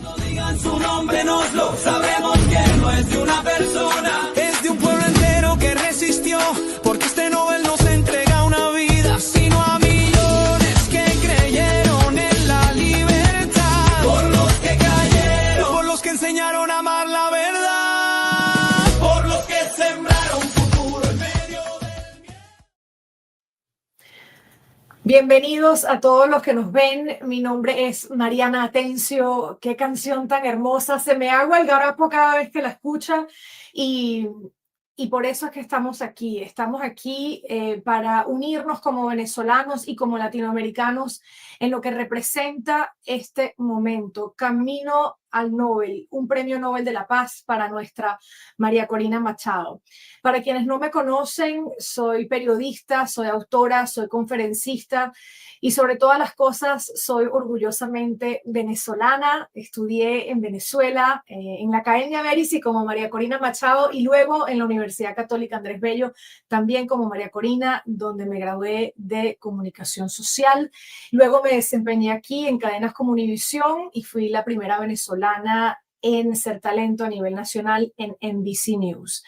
No digan su nombre, nos lo sabemos que no es de una persona, es de un pueblo entero que resistió, porque este Nobel no se entrega a una vida, sino a millones que creyeron en la libertad, por los que cayeron, por los que enseñaron a amar la verdad, por los que sembraron futuro en medio del miedo. Bienvenidos a todos los que nos ven. Mi nombre es Mariana Atencio. Qué canción tan hermosa. Se me agua el garapo cada vez que la escucha y, y por eso es que estamos aquí. Estamos aquí para unirnos como venezolanos y como latinoamericanos en lo que representa este momento. Camino al Nobel, un premio Nobel de la Paz para nuestra María Corina Machado. Para quienes no me conocen, soy periodista, soy autora, soy conferencista y sobre todas las cosas soy orgullosamente venezolana. Estudié en Venezuela, en la Academia Médici como María Corina Machado y luego en la Universidad Católica Andrés Bello, también como María Corina, donde me gradué de comunicación social. Luego me desempeñé aquí en cadenas como Univisión y fui la primera venezolana en ser talento a nivel nacional en NBC News.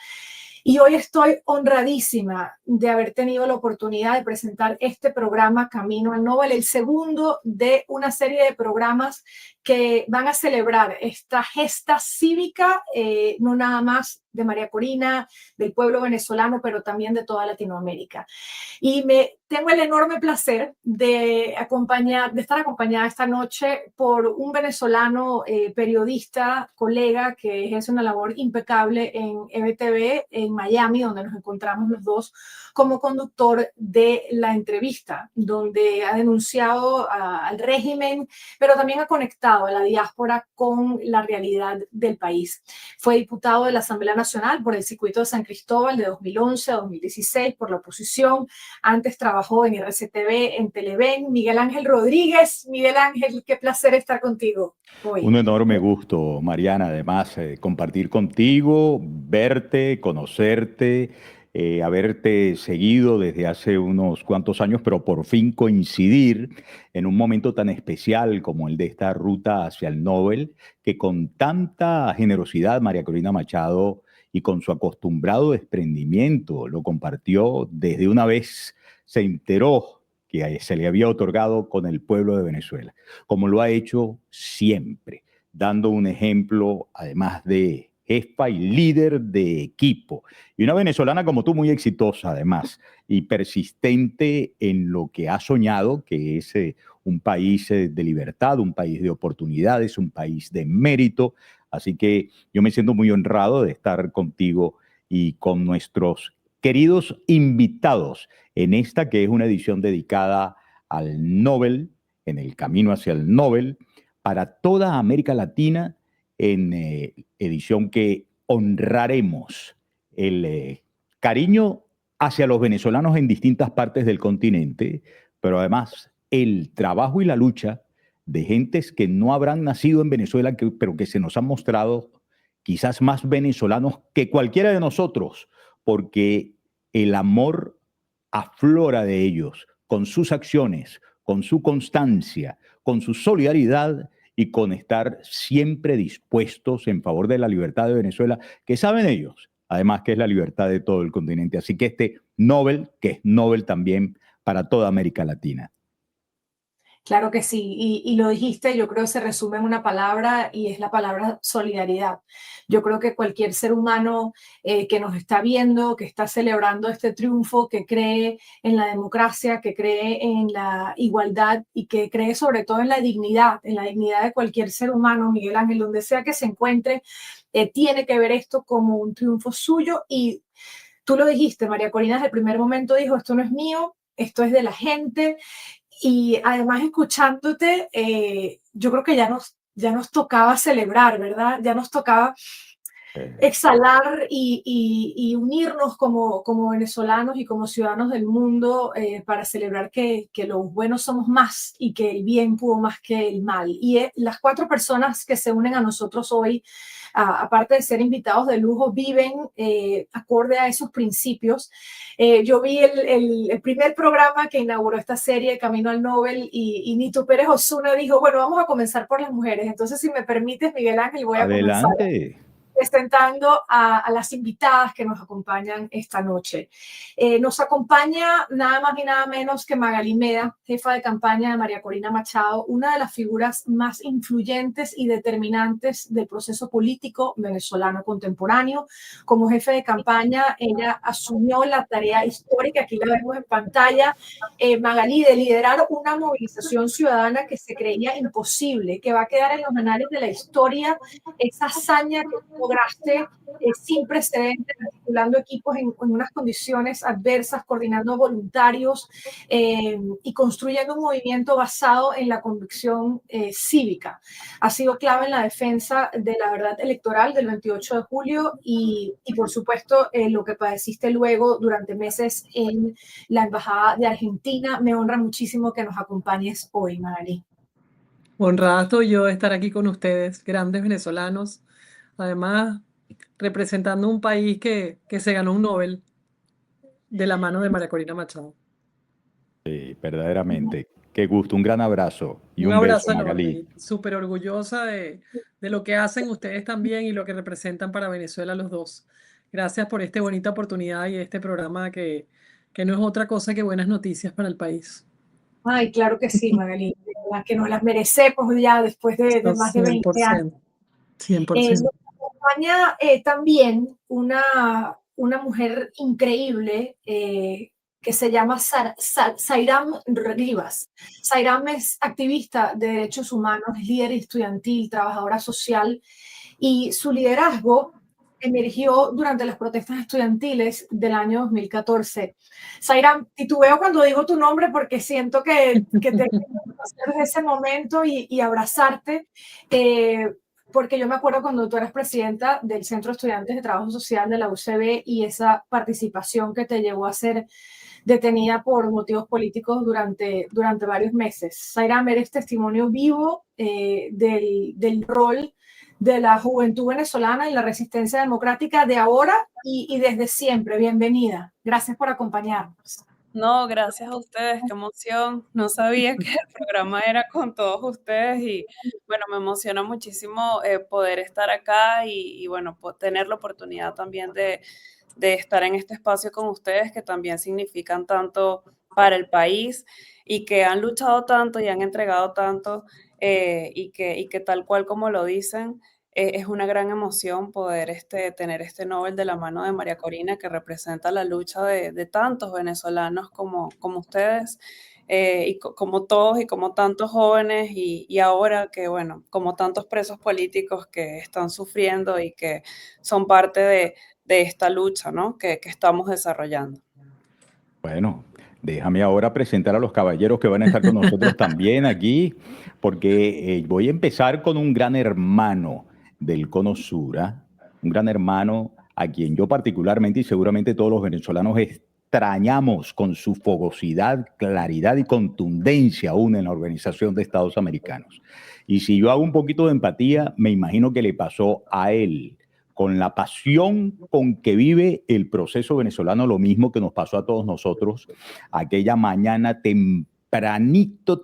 Y hoy estoy honradísima de haber tenido la oportunidad de presentar este programa Camino al Nobel, el segundo de una serie de programas que van a celebrar esta gesta cívica, no nada más de María Corina, del pueblo venezolano, pero también de toda Latinoamérica. Y tengo el enorme placer de estar acompañada esta noche por un venezolano periodista, colega, que ejerce una labor impecable en EBTV en Miami, donde nos encontramos los dos, como conductor de la entrevista, donde ha denunciado al régimen, pero también ha conectado a la diáspora con la realidad del país. Fue diputado de la Asamblea Nacional por el circuito de San Cristóbal de 2011 a 2016 por la oposición. Antes trabajó en RCTV, en Televen. Miguel Ángel Rodríguez. Miguel Ángel, qué placer estar contigo hoy. Un enorme gusto, Mariana, además, compartir contigo, verte, conocerte, haberte seguido desde hace unos cuantos años, pero por fin coincidir en un momento tan especial como el de esta ruta hacia el Nobel, que con tanta generosidad María Corina Machado y con su acostumbrado desprendimiento lo compartió desde una vez se enteró que se le había otorgado con el pueblo de Venezuela, como lo ha hecho siempre, dando un ejemplo, además de jefa y líder de equipo. Y una venezolana como tú, muy exitosa además, y persistente en lo que ha soñado, que es un país de libertad, un país de oportunidades, un país de mérito. Así que yo me siento muy honrado de estar contigo y con nuestros queridos invitados en esta que es una edición dedicada al Nobel, en el camino hacia el Nobel, para toda América Latina, en edición que honraremos el cariño hacia los venezolanos en distintas partes del continente, pero además el trabajo y la lucha de gentes que no habrán nacido en Venezuela, pero que se nos han mostrado quizás más venezolanos que cualquiera de nosotros, porque el amor aflora de ellos con sus acciones, con su constancia, con su solidaridad y con estar siempre dispuestos en favor de la libertad de Venezuela, que saben ellos, además que es la libertad de todo el continente. Así que este Nobel, que es Nobel también para toda América Latina. Claro que sí, y lo dijiste, yo creo que se resume en una palabra y es la palabra solidaridad. Yo creo que cualquier ser humano que nos está viendo, que está celebrando este triunfo, que cree en la democracia, que cree en la igualdad y que cree sobre todo en la dignidad de cualquier ser humano, Miguel Ángel, donde sea que se encuentre, tiene que ver esto como un triunfo suyo. Y tú lo dijiste, María Corina desde el primer momento dijo, esto no es mío, esto es de la gente. Y además escuchándote, yo creo que ya nos tocaba celebrar, ¿verdad? Ya nos tocaba exhalar y unirnos como venezolanos y como ciudadanos del mundo para celebrar que los buenos somos más y que el bien pudo más que el mal. Y las 4 personas que se unen a nosotros hoy, aparte de ser invitados de lujo, viven acorde a esos principios. Yo vi el primer programa que inauguró esta serie, Camino al Nobel, y Nito Pérez Osuna dijo, bueno, vamos a comenzar por las mujeres. Entonces, si me permites, Miguel Ángel, voy a comenzar Adelante. presentando a las invitadas que nos acompañan esta noche. Nos acompaña nada más y nada menos que Magalí Meda, jefa de campaña de María Corina Machado, una de las figuras más influyentes y determinantes del proceso político venezolano contemporáneo. Como jefe de campaña, ella asumió la tarea histórica, aquí la vemos en pantalla, Magalí, de liderar una movilización ciudadana que se creía imposible, que va a quedar en los anales de la historia, esa hazaña que lograste sin precedentes, articulando equipos en unas condiciones adversas, coordinando voluntarios y construyendo un movimiento basado en la convicción cívica. Ha sido clave en la defensa de la verdad electoral del 28 de julio y por supuesto, lo que padeciste luego durante meses en la Embajada de Argentina. Me honra muchísimo que nos acompañes hoy, Magalí. Honrada estoy yo de estar aquí con ustedes, grandes venezolanos, además representando un país que se ganó un Nobel de la mano de María Corina Machado. Sí, verdaderamente. Qué gusto, un gran abrazo y Un un beso, abrazo enorme, Magalí. súper orgullosa de lo que hacen ustedes también y lo que representan para Venezuela los dos. Gracias por esta bonita oportunidad y este programa que no es otra cosa que buenas noticias para el país. Ay, claro que sí, Magalí, que nos las merecemos ya después de más de 20 años. 100%. Nos acompaña también una mujer increíble que se llama Zairam Rivas. Zairam es activista de derechos humanos, es líder estudiantil, trabajadora social, y su liderazgo emergió durante las protestas estudiantiles del año 2014. Zairam, titubeo cuando digo tu nombre porque siento que te quiero conocer desde ese momento y abrazarte, porque yo me acuerdo cuando tú eras presidenta del Centro de Estudiantes de Trabajo Social de la UCB y esa participación que te llevó a ser detenida por motivos políticos durante varios meses. Zairam, eres testimonio vivo del rol de la juventud venezolana y la resistencia democrática de ahora y desde siempre. Bienvenida. Gracias por acompañarnos. No, gracias a ustedes, qué emoción. No sabía que el programa era con todos ustedes y bueno, me emociona muchísimo poder estar acá y bueno, tener la oportunidad también de estar en este espacio con ustedes que también significan tanto para el país y que han luchado tanto y han entregado tanto y que tal cual como lo dicen, es una gran emoción poder tener este Nobel de la mano de María Corina, que representa la lucha de tantos venezolanos como ustedes, y como todos y como tantos jóvenes, y ahora que, bueno, como tantos presos políticos que están sufriendo y que son parte de esta lucha, ¿no? que estamos desarrollando. Bueno, déjame ahora presentar a los caballeros que van a estar con nosotros también aquí, porque voy a empezar con un gran hermano del Cono Sur, un gran hermano a quien yo particularmente y seguramente todos los venezolanos extrañamos con su fogosidad, claridad y contundencia aún en la Organización de Estados Americanos. Y si yo hago un poquito de empatía, me imagino que le pasó a él, con la pasión con que vive el proceso venezolano, lo mismo que nos pasó a todos nosotros aquella mañana tempranito,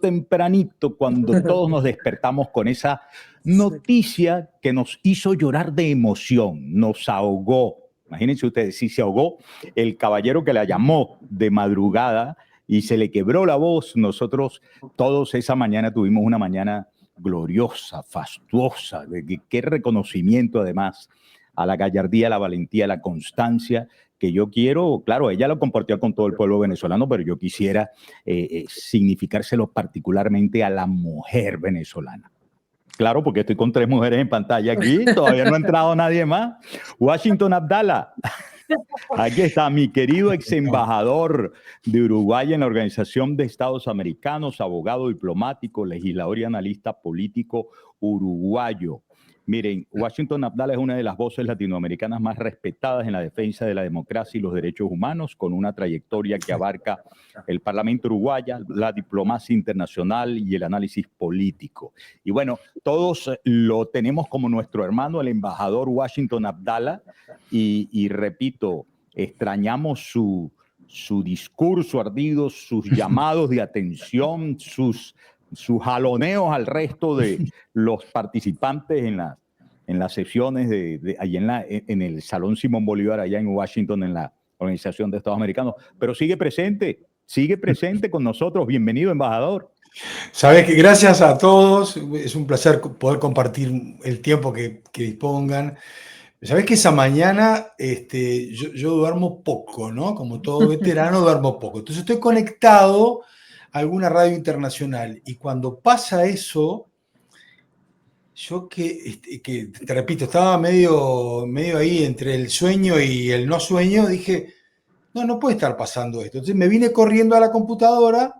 cuando todos nos despertamos con esa noticia que nos hizo llorar de emoción, nos ahogó. Imagínense ustedes, si se ahogó el caballero que la llamó de madrugada y se le quebró la voz, nosotros todos esa mañana tuvimos una mañana gloriosa, fastuosa, qué reconocimiento además a la gallardía, a la valentía, a la constancia que yo quiero. Claro, ella lo compartió con todo el pueblo venezolano, pero yo quisiera significárselo particularmente a la mujer venezolana. Claro, porque estoy con 3 mujeres en pantalla aquí, todavía no ha entrado nadie más. Washington Abdala. Aquí está mi querido ex embajador de Uruguay en la Organización de Estados Americanos, abogado diplomático, legislador y analista político, uruguayo. Miren, Washington Abdala es una de las voces latinoamericanas más respetadas en la defensa de la democracia y los derechos humanos, con una trayectoria que abarca el Parlamento uruguayo, la diplomacia internacional y el análisis político. Y bueno, todos lo tenemos como nuestro hermano, el embajador Washington Abdala, y repito, extrañamos su discurso ardido, sus llamados de atención, sus jaloneos al resto de los participantes en las sesiones allí en el Salón Simón Bolívar, allá en Washington, en la Organización de Estados Americanos. Pero sigue presente con nosotros. Bienvenido, embajador. Sabes que gracias a todos, es un placer poder compartir el tiempo que dispongan. Sabes que esa mañana yo duermo poco, ¿no? Como todo veterano duermo poco. Entonces estoy conectado a alguna radio internacional y cuando pasa eso, yo que te repito, estaba medio ahí entre el sueño y el no sueño, dije, no puede estar pasando esto. Entonces me vine corriendo a la computadora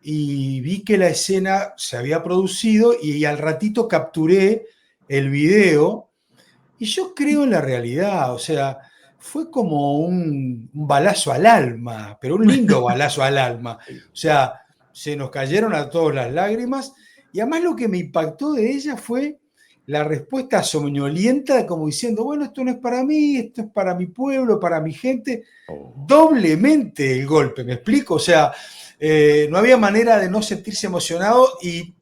y vi que la escena se había producido y al ratito capturé el video. Y yo creo en la realidad, o sea, fue como un balazo al alma, pero un lindo balazo al alma. O sea, se nos cayeron a todos las lágrimas y además lo que me impactó de ella fue la respuesta soñolienta, como diciendo, bueno, esto no es para mí, esto es para mi pueblo, para mi gente. Doblemente el golpe, ¿me explico? O sea, no había manera de no sentirse emocionado y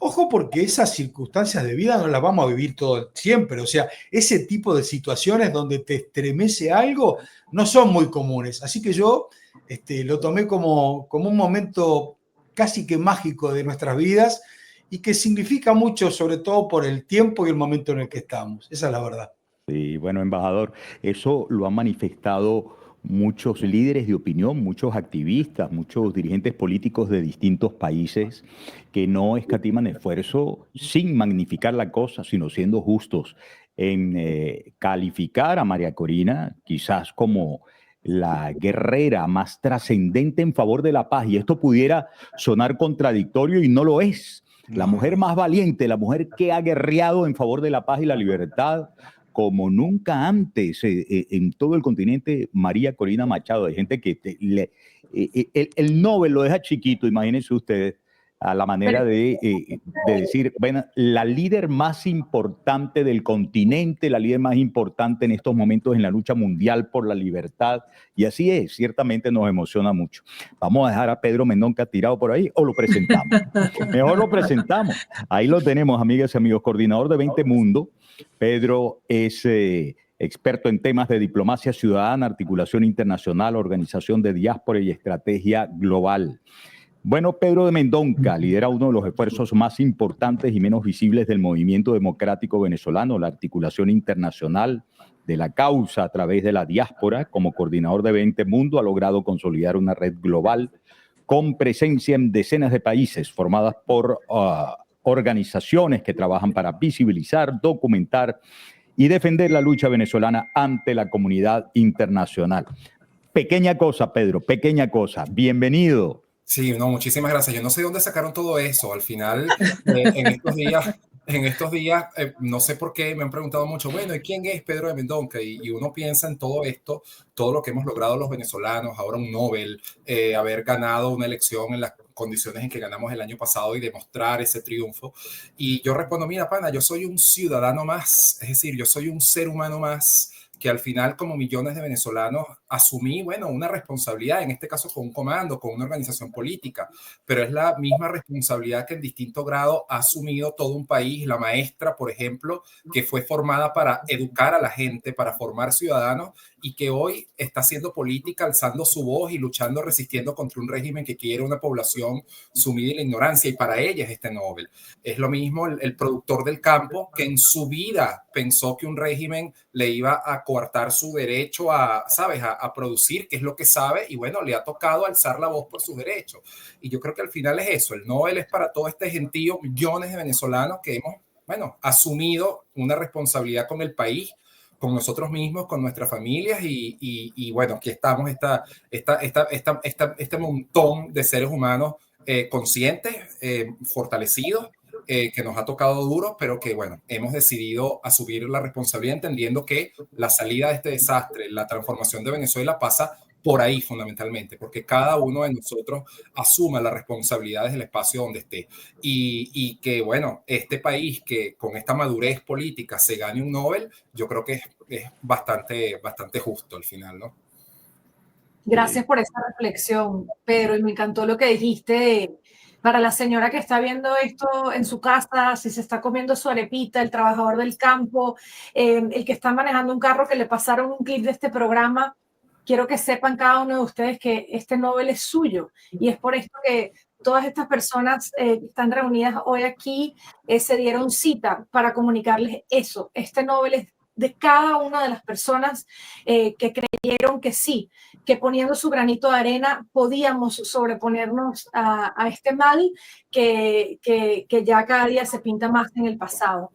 ojo, porque esas circunstancias de vida no las vamos a vivir todo siempre. O sea, ese tipo de situaciones donde te estremece algo no son muy comunes. Así que yo lo tomé como un momento casi que mágico de nuestras vidas y que significa mucho, sobre todo por el tiempo y el momento en el que estamos. Esa es la verdad. Sí, bueno, embajador, eso lo han manifestado muchos líderes de opinión, muchos activistas, muchos dirigentes políticos de distintos países que no escatiman esfuerzo sin magnificar la cosa, sino siendo justos en calificar a María Corina quizás como la guerrera más trascendente en favor de la paz. Y esto pudiera sonar contradictorio y no lo es. La mujer más valiente, la mujer que ha guerreado en favor de la paz y la libertad como nunca antes en todo el continente, María Corina Machado. Hay gente que el Nobel lo deja chiquito, imagínense ustedes, a la manera de decir, bueno, la líder más importante del continente, la líder más importante en estos momentos en la lucha mundial por la libertad. Y así es, ciertamente nos emociona mucho. Vamos a dejar a Pedro Mendonca tirado por ahí o lo presentamos. Mejor lo presentamos. Ahí lo tenemos, amigas y amigos, coordinador de 20 Mundo. Pedro es experto en temas de diplomacia ciudadana, articulación internacional, organización de diáspora y estrategia global. Bueno, Pedro de Mendonca lidera uno de los esfuerzos más importantes y menos visibles del movimiento democrático venezolano, la articulación internacional de la causa a través de la diáspora. Como coordinador de 20 Mundo ha logrado consolidar una red global con presencia en decenas de países formadas por organizaciones que trabajan para visibilizar, documentar y defender la lucha venezolana ante la comunidad internacional. Pequeña cosa, Pedro, pequeña cosa. Bienvenido. Sí, no, muchísimas gracias. Yo no sé de dónde sacaron todo eso. Al final, en estos días, no sé por qué me han preguntado mucho, bueno, ¿y quién es Pedro de Mendonca? Y uno piensa en todo esto, todo lo que hemos logrado los venezolanos, ahora un Nobel, haber ganado una elección en las condiciones en que ganamos el año pasado y demostrar ese triunfo. Y yo respondo, mira, pana, yo soy un ciudadano más, es decir, yo soy un ser humano más que al final, como millones de venezolanos, asumí, bueno, una responsabilidad, en este caso con un comando, con una organización política, pero es la misma responsabilidad que en distinto grado ha asumido todo un país. La maestra, por ejemplo, que fue formada para educar a la gente, para formar ciudadanos, y que hoy está haciendo política, alzando su voz y luchando, resistiendo contra un régimen que quiere una población sumida en la ignorancia, y para ella es este Nobel. Es lo mismo el productor del campo, que en su vida pensó que un régimen le iba a coartar su derecho a, ¿sabes?, a producir, que es lo que sabe, y bueno, le ha tocado alzar la voz por sus derechos. Y yo creo que al final es eso, el Nobel es para todo este gentío, millones de venezolanos que hemos, bueno, asumido una responsabilidad con el país, con nosotros mismos, con nuestras familias, y bueno, aquí estamos, este montón de seres humanos conscientes, fortalecidos, que nos ha tocado duro, pero que, bueno, hemos decidido asumir la responsabilidad entendiendo que la salida de este desastre, la transformación de Venezuela pasa por ahí fundamentalmente, porque cada uno de nosotros asuma las responsabilidades del espacio donde esté. Y que, bueno, este país que con esta madurez política se gane un Nobel, yo creo que es bastante justo al final, ¿no? Gracias por esa reflexión, Pedro, y me encantó lo que dijiste para la señora que está viendo esto en su casa, si se está comiendo su arepita, el trabajador del campo, el que está manejando un carro que le pasaron un clip de este programa. Quiero que sepan cada uno de ustedes que este Nobel es suyo y es por esto que todas estas personas que están reunidas hoy aquí se dieron cita para comunicarles eso. Este Nobel es de cada una de las personas que creyeron que sí, que poniendo su granito de arena podíamos sobreponernos a este mal que ya cada día se pinta más en el pasado.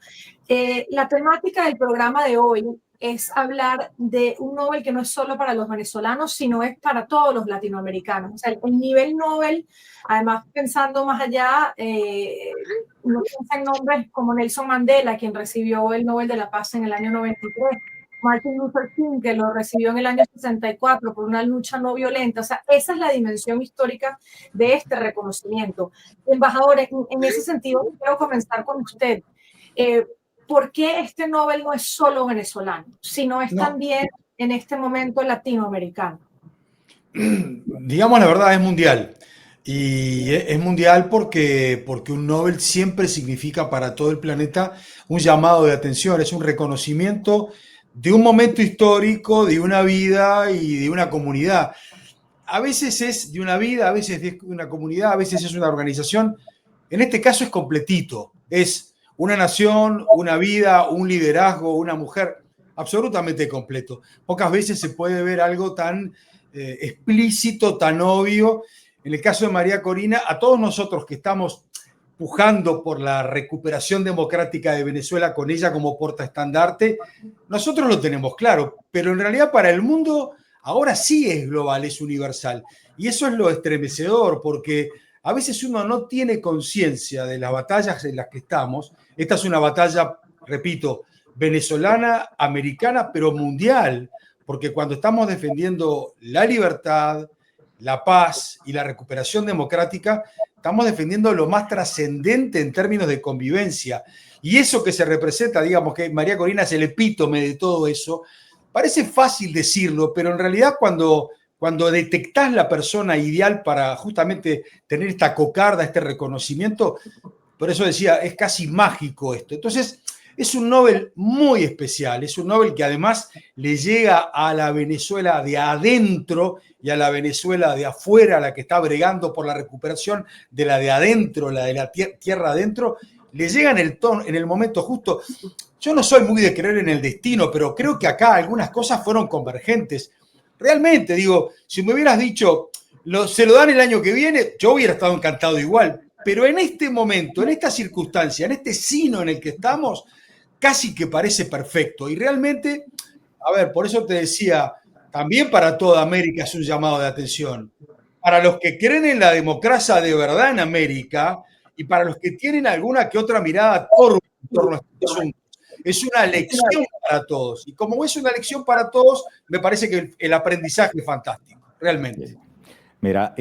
La temática del programa de hoy es hablar de un Nobel que no es solo para los venezolanos, sino es para todos los latinoamericanos. O sea, el nivel Nobel, además pensando más allá, uno piensa en nombres como Nelson Mandela, quien recibió el Nobel de la Paz en el año 93, Martin Luther King, que lo recibió en el año 64 por una lucha no violenta. O sea, esa es la dimensión histórica de este reconocimiento. Embajador, en ese sentido, quiero comenzar con usted. ¿Por qué este Nobel no es solo venezolano, sino es también en este momento latinoamericano? Digamos la verdad, es mundial. Y es mundial porque un Nobel siempre significa para todo el planeta un llamado de atención, es un reconocimiento de un momento histórico, de una vida y de una comunidad. A veces es de una vida, a veces es de una comunidad, a veces es una organización. En este caso es completito, es una nación, una vida, un liderazgo, una mujer, absolutamente completo. Pocas veces se puede ver algo tan explícito, tan obvio. En el caso de María Corina, a todos nosotros que estamos pujando por la recuperación democrática de Venezuela con ella como portaestandarte, nosotros lo tenemos claro, pero en realidad para el mundo ahora sí es global, es universal. Y eso es lo estremecedor, porque a veces uno no tiene conciencia de las batallas en las que estamos. Esta es una batalla, repito, venezolana, americana, pero mundial, porque cuando estamos defendiendo la libertad, la paz y la recuperación democrática, estamos defendiendo lo más trascendente en términos de convivencia. Y eso que se representa, digamos que María Corina es el epítome de todo eso, parece fácil decirlo, pero en realidad cuando detectás la persona ideal para justamente tener esta cocarda, este reconocimiento, por eso decía, es casi mágico esto. Entonces, es un Nobel muy especial, es un Nobel que además le llega a la Venezuela de adentro y a la Venezuela de afuera, la que está bregando por la recuperación de la de adentro, la de la tierra adentro, le llega en el momento justo. Yo no soy muy de creer en el destino, pero creo que acá algunas cosas fueron convergentes. Realmente, digo, si me hubieras dicho, se lo dan el año que viene, yo hubiera estado encantado igual. Pero en este momento, en esta circunstancia, en este sino en el que estamos, casi que parece perfecto. Y realmente, a ver, por eso te decía, también para toda América es un llamado de atención. Para los que creen en la democracia de verdad en América y para los que tienen alguna que otra mirada torpe en torno a este asunto. Es una lección para todos. Y como es una lección para todos, me parece que el aprendizaje es fantástico, realmente. Mira,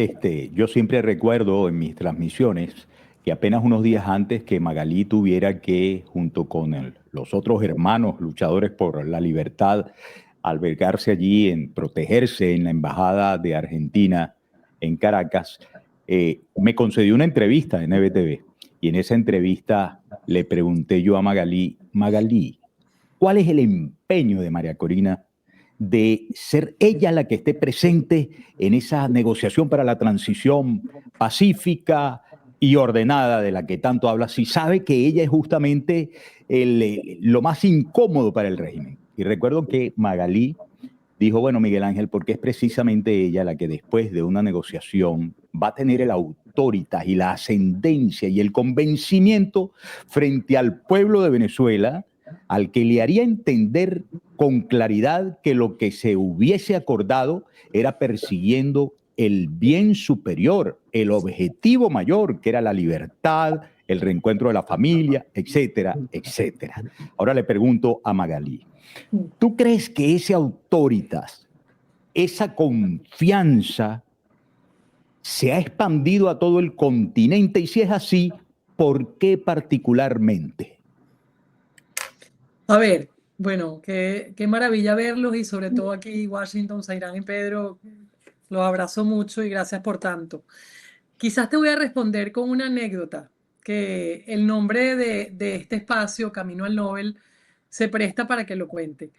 yo siempre recuerdo en mis transmisiones que apenas unos días antes que Magalí tuviera que, junto con los otros hermanos luchadores por la libertad, albergarse allí, protegerse en la Embajada de Argentina en Caracas, me concedió una entrevista en NBTV. Y en esa entrevista le pregunté yo a Magalí, ¿cuál es el empeño de María Corina de ser ella la que esté presente en esa negociación para la transición pacífica y ordenada de la que tanto habla, si sabe que ella es justamente lo más incómodo para el régimen? Y recuerdo que Magalí dijo, bueno, Miguel Ángel, porque es precisamente ella la que después de una negociación va a tener el autoritas y la ascendencia y el convencimiento frente al pueblo de Venezuela, al que le haría entender con claridad que lo que se hubiese acordado era persiguiendo el bien superior, el objetivo mayor, que era la libertad, el reencuentro de la familia, etcétera, etcétera. Ahora le pregunto a Magalí, ¿tú crees que ese autoritas, esa confianza, se ha expandido a todo el continente? Y si es así, ¿por qué particularmente? A ver, bueno, qué maravilla verlos y sobre todo aquí Washington, Zairán y Pedro, los abrazo mucho y gracias por tanto. Quizás te voy a responder con una anécdota, que el nombre de este espacio, Camino al Nobel, se presta para que lo cuente.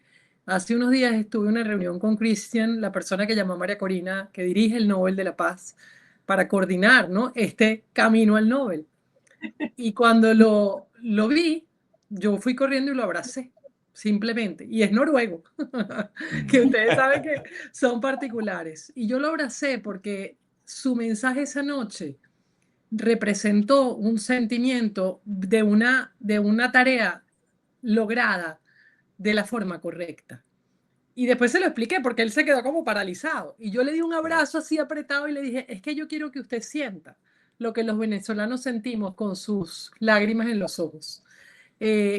Hace unos días estuve en una reunión con Christian, la persona que llamó María Corina, que dirige el Nobel de la Paz, para coordinar, ¿no?, este Camino al Nobel. Y cuando lo vi, yo fui corriendo y lo abracé, simplemente. Y es noruego, que ustedes saben que son particulares. Y yo lo abracé porque su mensaje esa noche representó un sentimiento de una tarea lograda de la forma correcta. Y después se lo expliqué porque él se quedó como paralizado. Y yo le di un abrazo así apretado y le dije, es que yo quiero que usted sienta lo que los venezolanos sentimos con sus lágrimas en los ojos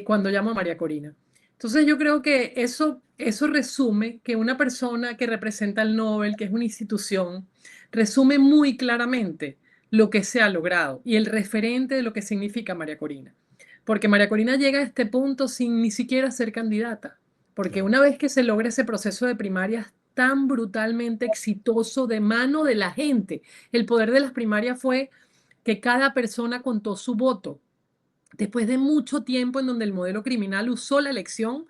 cuando llamo a María Corina. Entonces yo creo que eso resume que una persona que representa el Nobel, que es una institución, resume muy claramente lo que se ha logrado y el referente de lo que significa María Corina. Porque María Corina llega a este punto sin ni siquiera ser candidata. Porque una vez que se logra ese proceso de primarias tan brutalmente exitoso de mano de la gente, el poder de las primarias fue que cada persona contó su voto. Después de mucho tiempo en donde el modelo criminal usó la elección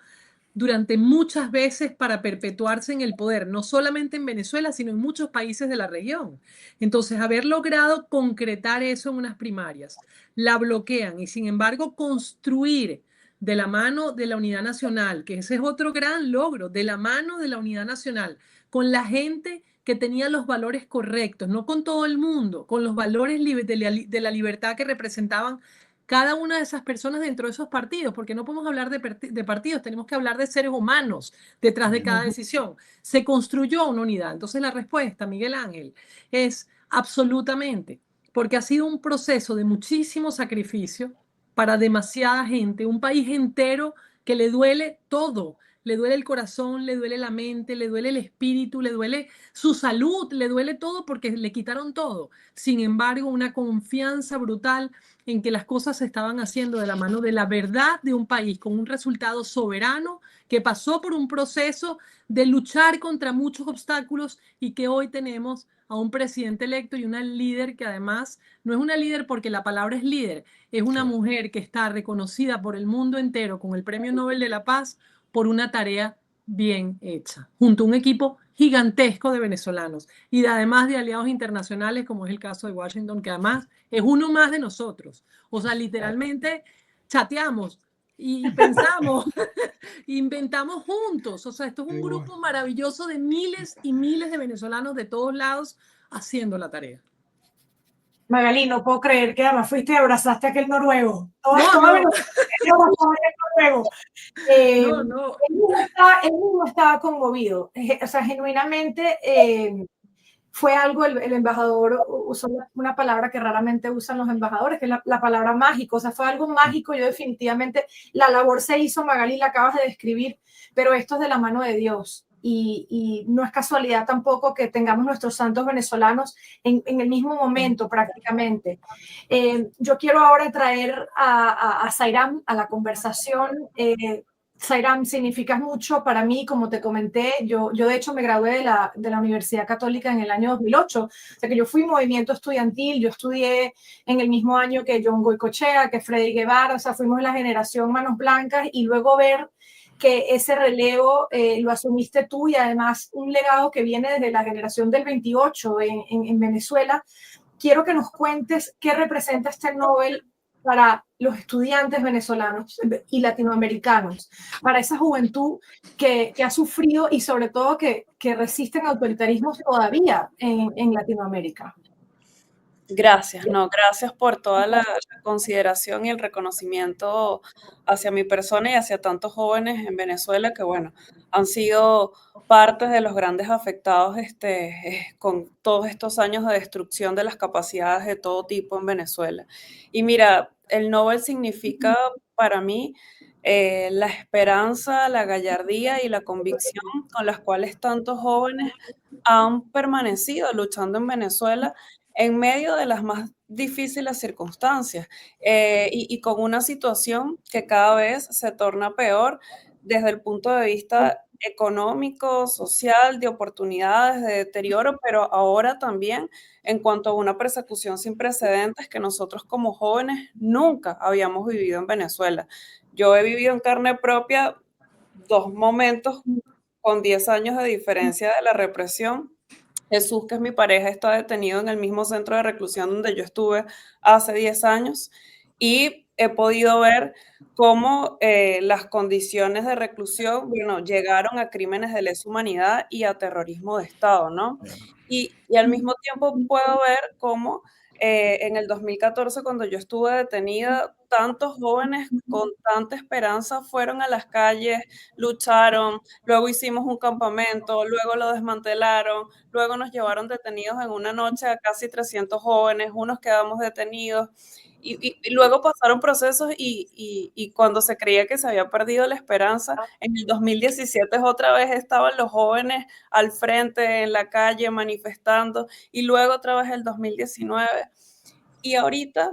durante muchas veces para perpetuarse en el poder, no solamente en Venezuela, sino en muchos países de la región. Entonces, haber logrado concretar eso en unas primarias, la bloquean y sin embargo construir de la mano de la Unidad Nacional, que ese es otro gran logro, de la mano de la Unidad Nacional, con la gente que tenía los valores correctos, no con todo el mundo, con los valores de la libertad que representaban cada una de esas personas dentro de esos partidos, porque no podemos hablar de partidos, tenemos que hablar de seres humanos detrás de cada decisión. Se construyó una unidad. Entonces la respuesta, Miguel Ángel, es absolutamente, porque ha sido un proceso de muchísimo sacrificio para demasiada gente, un país entero que le duele todo. Le duele el corazón, le duele la mente, le duele el espíritu, le duele su salud, le duele todo porque le quitaron todo. Sin embargo, una confianza brutal en que las cosas se estaban haciendo de la mano de la verdad de un país con un resultado soberano que pasó por un proceso de luchar contra muchos obstáculos y que hoy tenemos a un presidente electo y una líder que además no es una líder porque la palabra es líder, es una mujer que está reconocida por el mundo entero con el Premio Nobel de la Paz por una tarea bien hecha, junto a un equipo gigantesco de venezolanos y además de aliados internacionales, como es el caso de Washington, que además es uno más de nosotros. O sea, literalmente chateamos y pensamos, inventamos juntos. O sea, esto es un grupo maravilloso de miles y miles de venezolanos de todos lados haciendo la tarea. Magalí, no puedo creer que además fuiste y abrazaste a aquel noruego. No. Él mismo estaba conmovido. O sea, genuinamente fue algo, el embajador usó una palabra que raramente usan los embajadores, que es la palabra mágico. O sea, fue algo mágico. Yo definitivamente, la labor se hizo, Magalí, la acabas de describir, pero esto es de la mano de Dios. Y no es casualidad tampoco que tengamos nuestros santos venezolanos en el mismo momento prácticamente. Yo quiero ahora traer a Zairán a la conversación. Zairán, significas mucho para mí, como te comenté. Yo de hecho me gradué de la Universidad Católica en el año 2008, o sea que yo fui movimiento estudiantil, yo estudié en el mismo año que John Goycochea, que Freddy Guevara, o sea, fuimos la generación Manos Blancas, y luego ver que ese relevo lo asumiste tú y además un legado que viene desde la generación del 28 en Venezuela. Quiero que nos cuentes qué representa este Nobel para los estudiantes venezolanos y latinoamericanos, para esa juventud que ha sufrido y sobre todo que resisten autoritarismos todavía en Latinoamérica. Gracias, gracias por toda la consideración y el reconocimiento hacia mi persona y hacia tantos jóvenes en Venezuela que, bueno, han sido parte de los grandes afectados con todos estos años de destrucción de las capacidades de todo tipo en Venezuela. Y mira, el Nobel significa para mí la esperanza, la gallardía y la convicción con las cuales tantos jóvenes han permanecido luchando en Venezuela en medio de las más difíciles circunstancias y con una situación que cada vez se torna peor desde el punto de vista económico, social, de oportunidades, de deterioro, pero ahora también en cuanto a una persecución sin precedentes que nosotros como jóvenes nunca habíamos vivido en Venezuela. Yo he vivido en carne propia 2 momentos con 10 años de diferencia de la represión. Jesús, que es mi pareja, está detenido en el mismo centro de reclusión donde yo estuve hace 10 años y he podido ver cómo las condiciones de reclusión, bueno, llegaron a crímenes de lesa humanidad y a terrorismo de Estado, ¿no? Y al mismo tiempo puedo ver cómo en el 2014, cuando yo estuve detenida, tantos jóvenes con tanta esperanza fueron a las calles, lucharon, luego hicimos un campamento, luego lo desmantelaron, luego nos llevaron detenidos en una noche a casi 300 jóvenes, unos quedamos detenidos. Y luego pasaron procesos y cuando se creía que se había perdido la esperanza, en el 2017 otra vez estaban los jóvenes al frente, en la calle, manifestando, y luego otra vez el 2019. Y ahorita,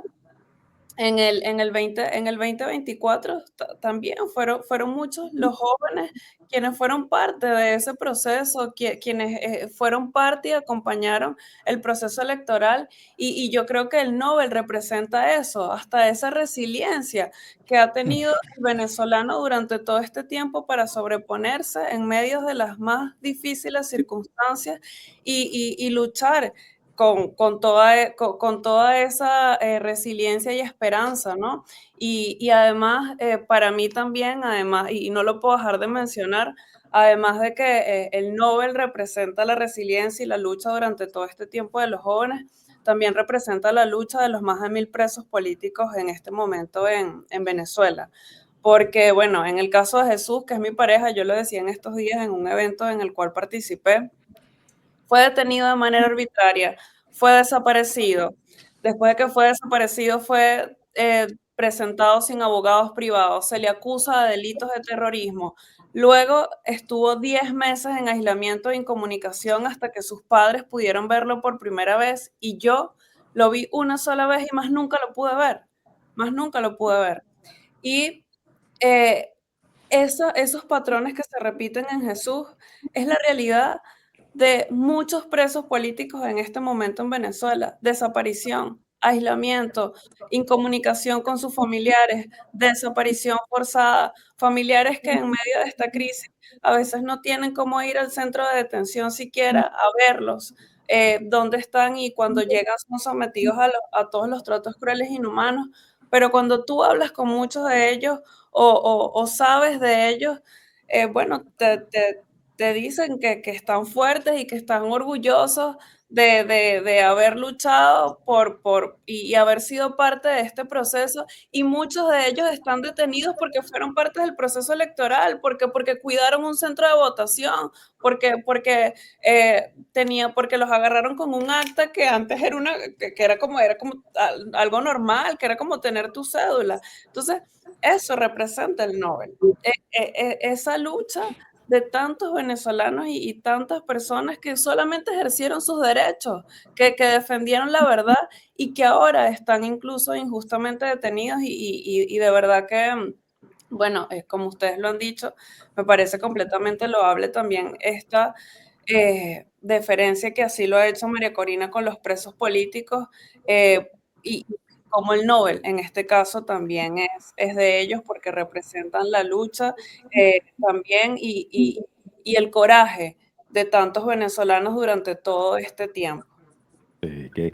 en el 2024 también fueron muchos los jóvenes quienes fueron parte de ese proceso, quienes fueron parte y acompañaron el proceso electoral y yo creo que el Nobel representa eso, hasta esa resiliencia que ha tenido el venezolano durante todo este tiempo para sobreponerse en medio de las más difíciles circunstancias y luchar con toda esa resiliencia y esperanza, ¿no? Y además, para mí también, además, y no lo puedo dejar de mencionar, además de que el Nobel representa la resiliencia y la lucha durante todo este tiempo de los jóvenes, también representa la lucha de los más de 1000 presos políticos en este momento en Venezuela. Porque, bueno, en el caso de Jesús, que es mi pareja, yo lo decía en estos días en un evento en el cual participé, fue detenido de manera arbitraria, fue desaparecido. Después de que fue desaparecido, fue presentado sin abogados privados, se le acusa de delitos de terrorismo. Luego estuvo 10 meses en aislamiento e incomunicación hasta que sus padres pudieron verlo por primera vez y yo lo vi una sola vez y más nunca lo pude ver, más nunca lo pude ver. Y esos patrones que se repiten en Jesús es la realidad de muchos presos políticos en este momento en Venezuela. Desaparición, aislamiento, incomunicación con sus familiares, desaparición forzada, familiares que en medio de esta crisis a veces no tienen cómo ir al centro de detención siquiera a verlos, dónde están y cuando llegan son sometidos a todos los tratos crueles e inhumanos. Pero cuando tú hablas con muchos de ellos o sabes de ellos, bueno, te dicen que están fuertes y que están orgullosos de haber luchado y haber sido parte de este proceso. Y muchos de ellos están detenidos porque fueron parte del proceso electoral, porque cuidaron un centro de votación, porque los agarraron con un acta que antes era como algo normal, que era como tener tu cédula. Entonces, eso representa el Nobel. Esa lucha de tantos venezolanos y tantas personas que solamente ejercieron sus derechos, que defendieron la verdad y que ahora están incluso injustamente detenidos y de verdad que, bueno, como ustedes lo han dicho, me parece completamente loable también esta deferencia que así lo ha hecho María Corina con los presos políticos y como el Nobel en este caso también es de ellos porque representan la lucha también y el coraje de tantos venezolanos durante todo este tiempo. Que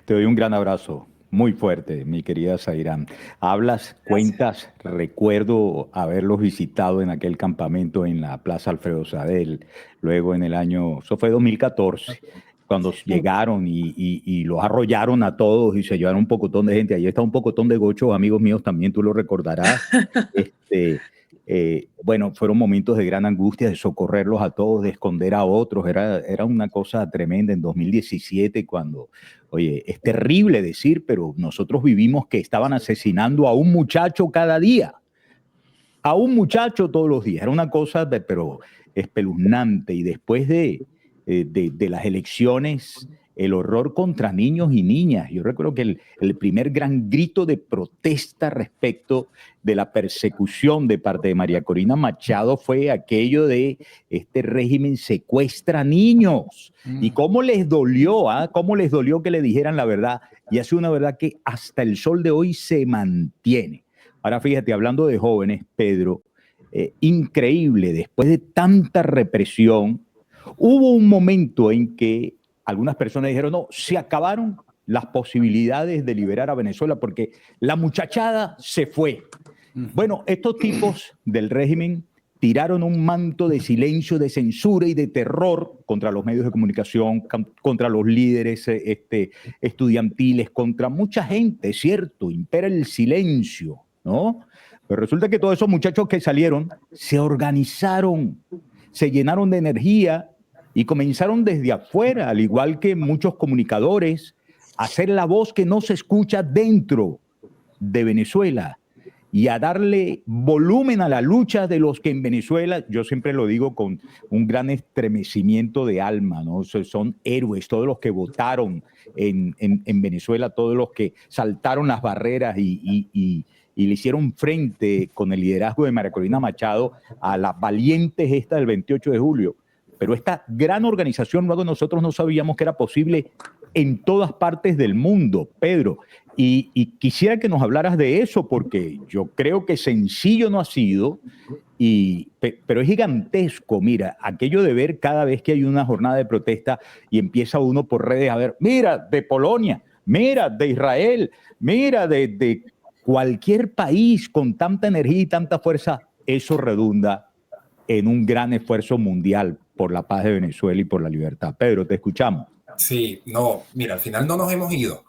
te doy un gran abrazo, muy fuerte, mi querida Zairán. Hablas, cuentas, recuerdo haberlos visitado en aquel campamento en la Plaza Alfredo Sadel, luego en el año, eso fue 2014, cuando llegaron y los arrollaron a todos y se llevaron un pocotón de gente. Ahí está un pocotón de gochos, amigos míos, también tú lo recordarás. bueno, fueron momentos de gran angustia, de socorrerlos a todos, de esconder a otros. Era una cosa tremenda en 2017 cuando, oye, es terrible decir, pero nosotros vivimos que estaban asesinando a un muchacho cada día. A un muchacho todos los días. Era una cosa, pero espeluznante. Y después de las elecciones, el horror contra niños y niñas. Yo recuerdo que el primer gran grito de protesta respecto de la persecución de parte de María Corina Machado fue aquello de este régimen secuestra niños. Y cómo les dolió, cómo les dolió que le dijeran la verdad. Y ha sido una verdad que hasta el sol de hoy se mantiene. Ahora fíjate, hablando de jóvenes, Pedro, increíble, después de tanta represión, hubo un momento en que algunas personas dijeron, no, se acabaron las posibilidades de liberar a Venezuela porque la muchachada se fue. Bueno, estos tipos del régimen tiraron un manto de silencio, de censura y de terror contra los medios de comunicación, contra los líderes estudiantiles, contra mucha gente, es cierto, impera el silencio, ¿no? Pero resulta que todos esos muchachos que salieron se organizaron, se llenaron de energía y comenzaron desde afuera, al igual que muchos comunicadores, a hacer la voz que no se escucha dentro de Venezuela y a darle volumen a la lucha de los que en Venezuela, yo siempre lo digo con un gran estremecimiento de alma, ¿no? Son héroes, todos los que votaron en Venezuela, todos los que saltaron las barreras y le hicieron frente con el liderazgo de María Corina Machado a las valientes esta del 28 de julio. Pero esta gran organización, luego nosotros no sabíamos que era posible en todas partes del mundo, Pedro. Y quisiera que nos hablaras de eso, porque yo creo que sencillo no ha sido, pero es gigantesco. Mira, aquello de ver cada vez que hay una jornada de protesta y empieza uno por redes a ver, mira, de Polonia, mira, de Israel, mira, de cualquier país con tanta energía y tanta fuerza, eso redunda en un gran esfuerzo mundial por la paz de Venezuela y por la libertad. Pedro, te escuchamos. Sí, no, mira, al final no nos hemos ido.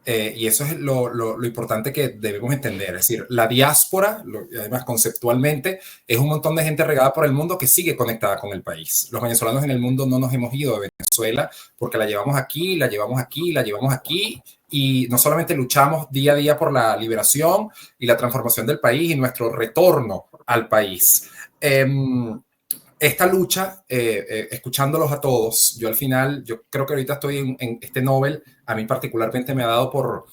Y eso es lo importante que debemos entender. Es decir, la diáspora, además conceptualmente, es un montón de gente regada por el mundo que sigue conectada con el país. Los venezolanos en el mundo no nos hemos ido de Venezuela porque la llevamos aquí, la llevamos aquí, la llevamos aquí. Y no solamente luchamos día a día por la liberación y la transformación del país y nuestro retorno al país. Esta lucha, escuchándolos a todos, yo al final, yo creo que ahorita estoy en este Nobel, a mí particularmente me ha dado por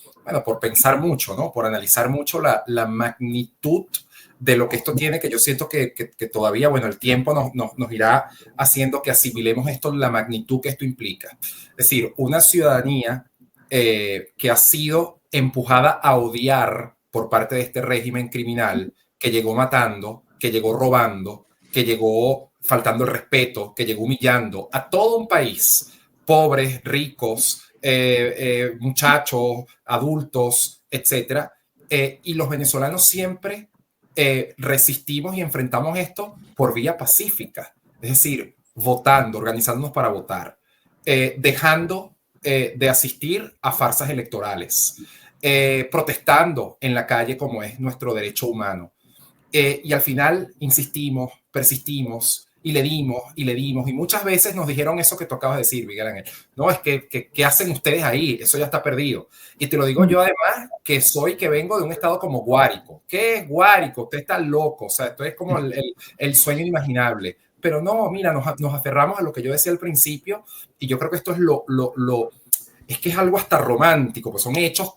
pensar mucho, ¿no? Por analizar mucho la magnitud de lo que esto tiene, que yo siento que todavía, bueno, el tiempo nos irá haciendo que asimilemos esto, la magnitud que esto implica. Es decir, una ciudadanía que ha sido empujada a odiar por parte de este régimen criminal, que llegó matando, que llegó robando, que llegó faltando el respeto, que llegó humillando a todo un país, pobres, ricos, muchachos, adultos, etcétera. Y los venezolanos siempre resistimos y enfrentamos esto por vía pacífica, es decir, votando, organizándonos para votar, dejando de asistir a farsas electorales, protestando en la calle como es nuestro derecho humano. Y al final insistimos, persistimos y le dimos y muchas veces nos dijeron eso que tú acabas de decir, Miguel Ángel. No, es que ¿qué hacen ustedes ahí? Eso ya está perdido. Y te lo digo yo además que vengo de un estado como Guárico. ¿Qué es Guárico? Usted está loco, o sea, esto es como el sueño inimaginable. Pero no, mira, nos aferramos a lo que yo decía al principio y yo creo que esto es es que es algo hasta romántico, pues son hechos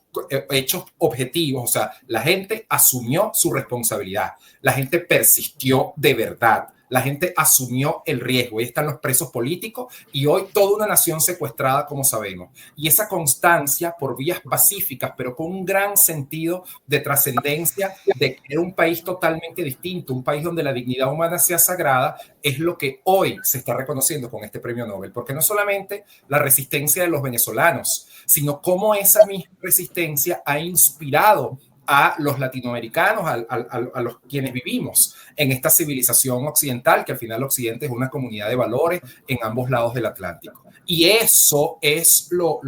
objetivos, o sea, la gente asumió su responsabilidad, la gente persistió de verdad, la gente asumió el riesgo. Ahí están los presos políticos y hoy toda una nación secuestrada, como sabemos. Y esa constancia por vías pacíficas, pero con un gran sentido de trascendencia, de querer un país totalmente distinto, un país donde la dignidad humana sea sagrada, es lo que hoy se está reconociendo con este premio Nobel. Porque no solamente la resistencia de los venezolanos, sino cómo esa misma resistencia ha inspirado a los latinoamericanos, a los quienes vivimos en esta civilización occidental, que al final Occidente es una comunidad de valores en ambos lados del Atlántico. Y eso es no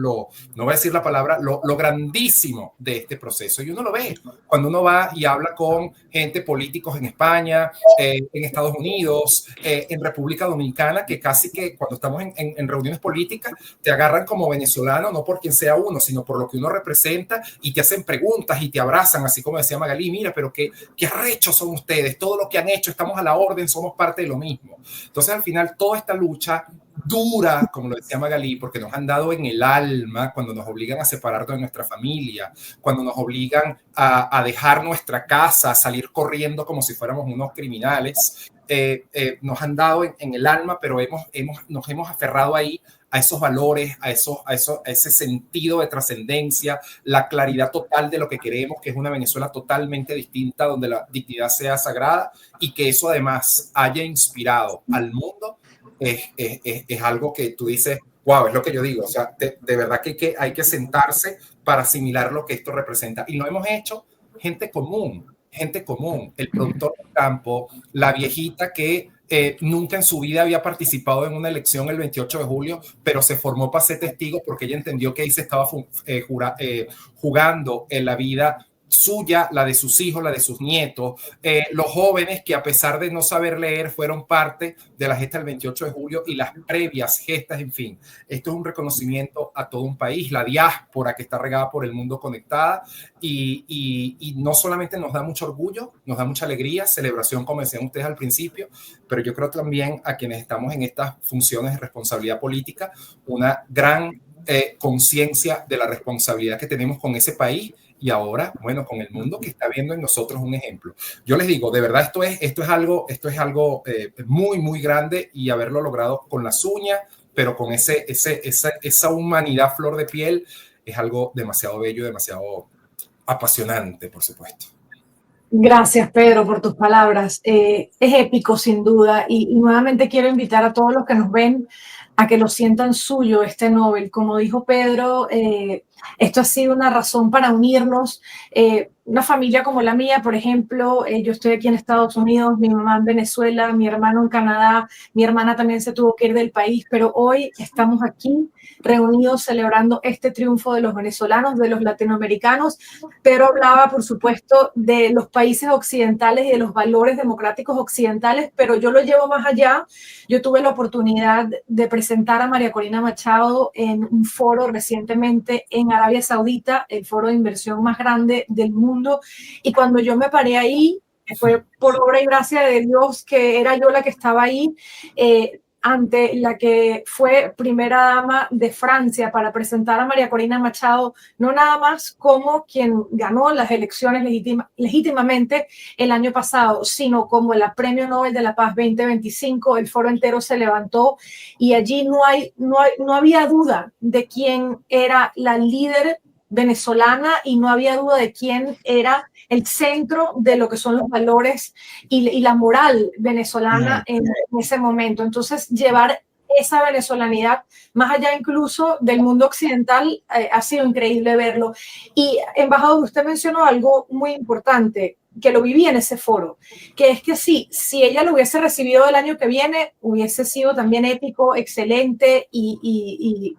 voy a decir la palabra, lo grandísimo de este proceso. Y uno lo ve cuando uno va y habla con gente, políticos en España, en Estados Unidos, en República Dominicana, que casi que cuando estamos en reuniones políticas te agarran como venezolano, no por quien sea uno, sino por lo que uno representa, y te hacen preguntas y te abrazan, así como decía Magalí, mira, pero qué arrechos son ustedes, todo lo que han hecho, estamos a la orden, somos parte de lo mismo. Entonces, al final, toda esta lucha dura, como lo decía Magalí, porque nos han dado en el alma cuando nos obligan a separarnos de nuestra familia, cuando nos obligan a dejar nuestra casa, a salir corriendo como si fuéramos unos criminales. Nos han dado en el alma, pero nos hemos aferrado ahí a esos valores, a ese sentido de trascendencia, la claridad total de lo que queremos, que es una Venezuela totalmente distinta, donde la dignidad sea sagrada, y que eso además haya inspirado al mundo. Es algo que tú dices, wow, es lo que yo digo, o sea, de verdad que hay que sentarse para asimilar lo que esto representa. Y lo hemos hecho gente común, el productor del campo, la viejita que nunca en su vida había participado en una elección el 28 de julio, pero se formó para ser testigo porque ella entendió que ahí se estaba jugando en la vida suya, la de sus hijos, la de sus nietos, los jóvenes que a pesar de no saber leer fueron parte de la gesta del 28 de julio y las previas gestas, en fin. Esto es un reconocimiento a todo un país, la diáspora que está regada por el mundo conectada, y no solamente nos da mucho orgullo, nos da mucha alegría, celebración, como decían ustedes al principio, pero yo creo también a quienes estamos en estas funciones de responsabilidad política, una gran conciencia de la responsabilidad que tenemos con ese país, y ahora, bueno, con el mundo que está viendo en nosotros un ejemplo. Yo les digo, de verdad, esto es algo muy, muy grande, y haberlo logrado con las uñas, pero con esa humanidad flor de piel, es algo demasiado bello, demasiado apasionante, por supuesto. Gracias, Pedro, por tus palabras. Es épico, sin duda, y nuevamente quiero invitar a todos los que nos ven a que lo sientan suyo, este Nobel. Como dijo Pedro, esto ha sido una razón para unirnos. Una familia como la mía, por ejemplo, yo estoy aquí en Estados Unidos, mi mamá en Venezuela, mi hermano en Canadá, mi hermana también se tuvo que ir del país, pero hoy estamos aquí reunidos celebrando este triunfo de los venezolanos, de los latinoamericanos. Pedro hablaba, por supuesto, de los países occidentales y de los valores democráticos occidentales, pero yo lo llevo más allá. Yo tuve la oportunidad de presentar a María Corina Machado en un foro recientemente en Arabia Saudita, el foro de inversión más grande del mundo, y cuando yo me paré ahí, fue por obra y gracia de Dios que era yo la que estaba ahí, ante la que fue primera dama de Francia, para presentar a María Corina Machado, no nada más como quien ganó las elecciones legítimamente el año pasado, sino como el Premio Nobel de la Paz 2025. El foro entero se levantó y allí no había duda de quién era la líder venezolana, y no había duda de quién era el centro de lo que son los valores y la moral venezolana en ese momento. Entonces, llevar esa venezolanidad más allá incluso del mundo occidental ha sido increíble verlo. Y, embajador, usted mencionó algo muy importante, que lo viví en ese foro, que es que sí, si ella lo hubiese recibido el año que viene, hubiese sido también épico, excelente y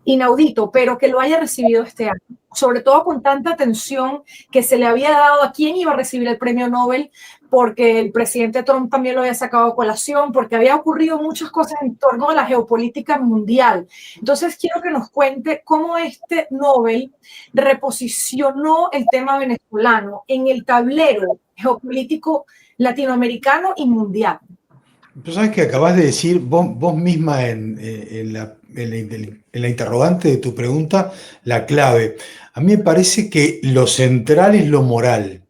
inaudito, pero que lo haya recibido este año, sobre todo con tanta atención que se le había dado a quién iba a recibir el premio Nobel, porque el presidente Trump también lo había sacado a colación, porque había ocurrido muchas cosas en torno a la geopolítica mundial. Entonces quiero que nos cuente cómo este Nobel reposicionó el tema venezolano en el tablero geopolítico latinoamericano y mundial. Tú sabes que acabas de decir vos misma en la interrogante de tu pregunta, la clave. A mí me parece que lo central es lo moral.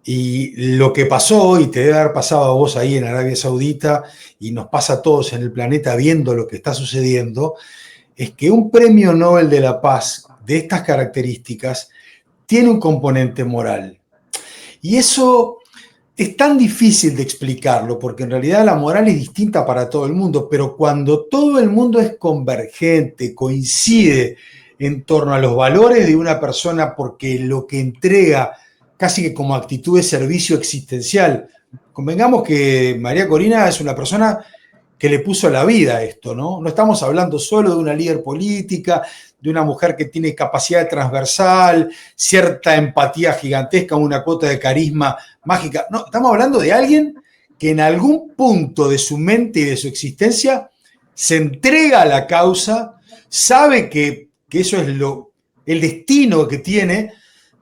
Y lo que pasó, y te debe haber pasado a vos ahí en Arabia Saudita, y nos pasa a todos en el planeta viendo lo que está sucediendo, es que un premio Nobel de la Paz de estas características tiene un componente moral. Y eso es tan difícil de explicarlo, porque en realidad la moral es distinta para todo el mundo, pero cuando todo el mundo es convergente, coincide en torno a los valores de una persona, porque lo que entrega casi que como actitud de servicio existencial. Convengamos que María Corina es una persona que le puso la vida a esto, ¿no? No estamos hablando solo de una líder política, de una mujer que tiene capacidad transversal, cierta empatía gigantesca, una cuota de carisma mágica. No, estamos hablando de alguien que en algún punto de su mente y de su existencia se entrega a la causa, sabe que eso es el destino que tiene,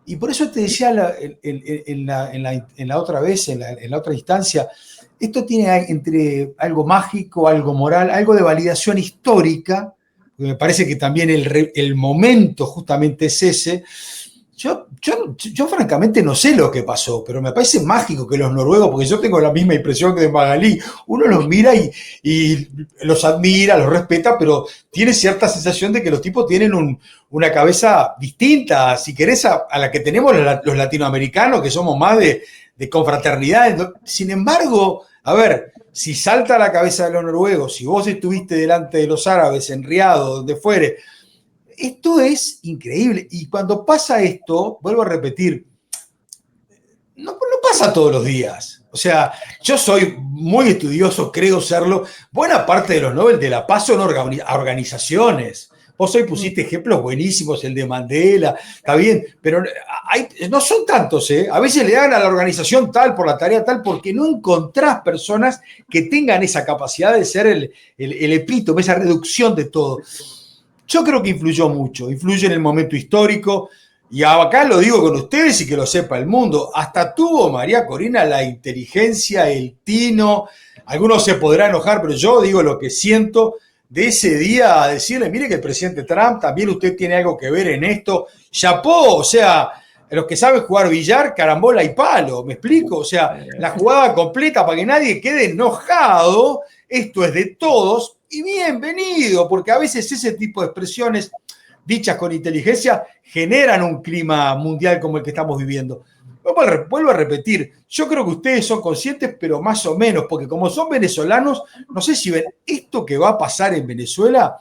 y por eso te decía en la otra vez, en la otra instancia, esto tiene entre algo mágico, algo moral, algo de validación histórica, porque me parece que también el momento justamente es ese. Yo francamente no sé lo que pasó, pero me parece mágico que los noruegos, porque yo tengo la misma impresión que de Magalí, uno los mira y los admira, los respeta, pero tiene cierta sensación de que los tipos tienen una cabeza distinta, si querés, a la que tenemos los latinoamericanos, que somos más de confraternidad. Sin embargo, a ver, si salta a la cabeza de los noruegos, si vos estuviste delante de los árabes, en Riad, donde fuere, esto es increíble. Y cuando pasa esto, vuelvo a repetir, no pasa todos los días. O sea, yo soy muy estudioso, creo serlo. Buena parte de los Nobel de la Paz son organizaciones. Vos hoy pusiste ejemplos buenísimos, el de Mandela, está bien, pero no son tantos, ¿eh? A veces le dan a la organización tal por la tarea tal, porque no encontrás personas que tengan esa capacidad de ser el epítome, esa reducción de todo. Yo creo que influyó mucho, influye en el momento histórico, y acá lo digo con ustedes y que lo sepa el mundo, hasta tuvo María Corina la inteligencia, el tino, algunos se podrán enojar, pero yo digo lo que siento de ese día, a decirle, mire que el presidente Trump, también usted tiene algo que ver en esto, chapó, o sea, los que saben jugar billar, carambola y palo, ¿me explico? O sea, la jugada completa para que nadie quede enojado, esto es de todos, y bienvenido, porque a veces ese tipo de expresiones dichas con inteligencia generan un clima mundial como el que estamos viviendo. Vuelvo a repetir, yo creo que ustedes son conscientes, pero más o menos, porque como son venezolanos, no sé si ven, esto que va a pasar en Venezuela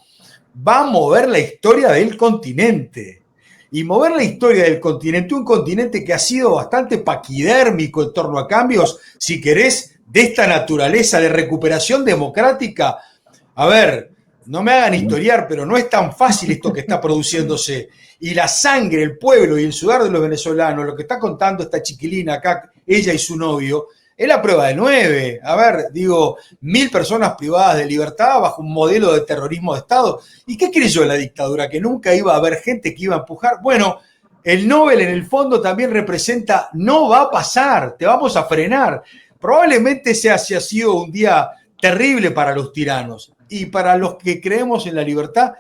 va a mover la historia del continente. Y mover la historia del continente, un continente que ha sido bastante paquidérmico en torno a cambios, si querés, de esta naturaleza de recuperación democrática. A ver, no me hagan historiar, pero no es tan fácil esto que está produciéndose. Y la sangre, el pueblo y el sudor de los venezolanos, lo que está contando esta chiquilina acá, ella y su novio, es la prueba de 9. A ver, digo, 1000 personas privadas de libertad bajo un modelo de terrorismo de Estado. ¿Y qué creyó la dictadura? ¿Que nunca iba a haber gente que iba a empujar? Bueno, el Nobel en el fondo también representa, no va a pasar, te vamos a frenar. Probablemente ese haya sido un día terrible para los tiranos. Y para los que creemos en la libertad,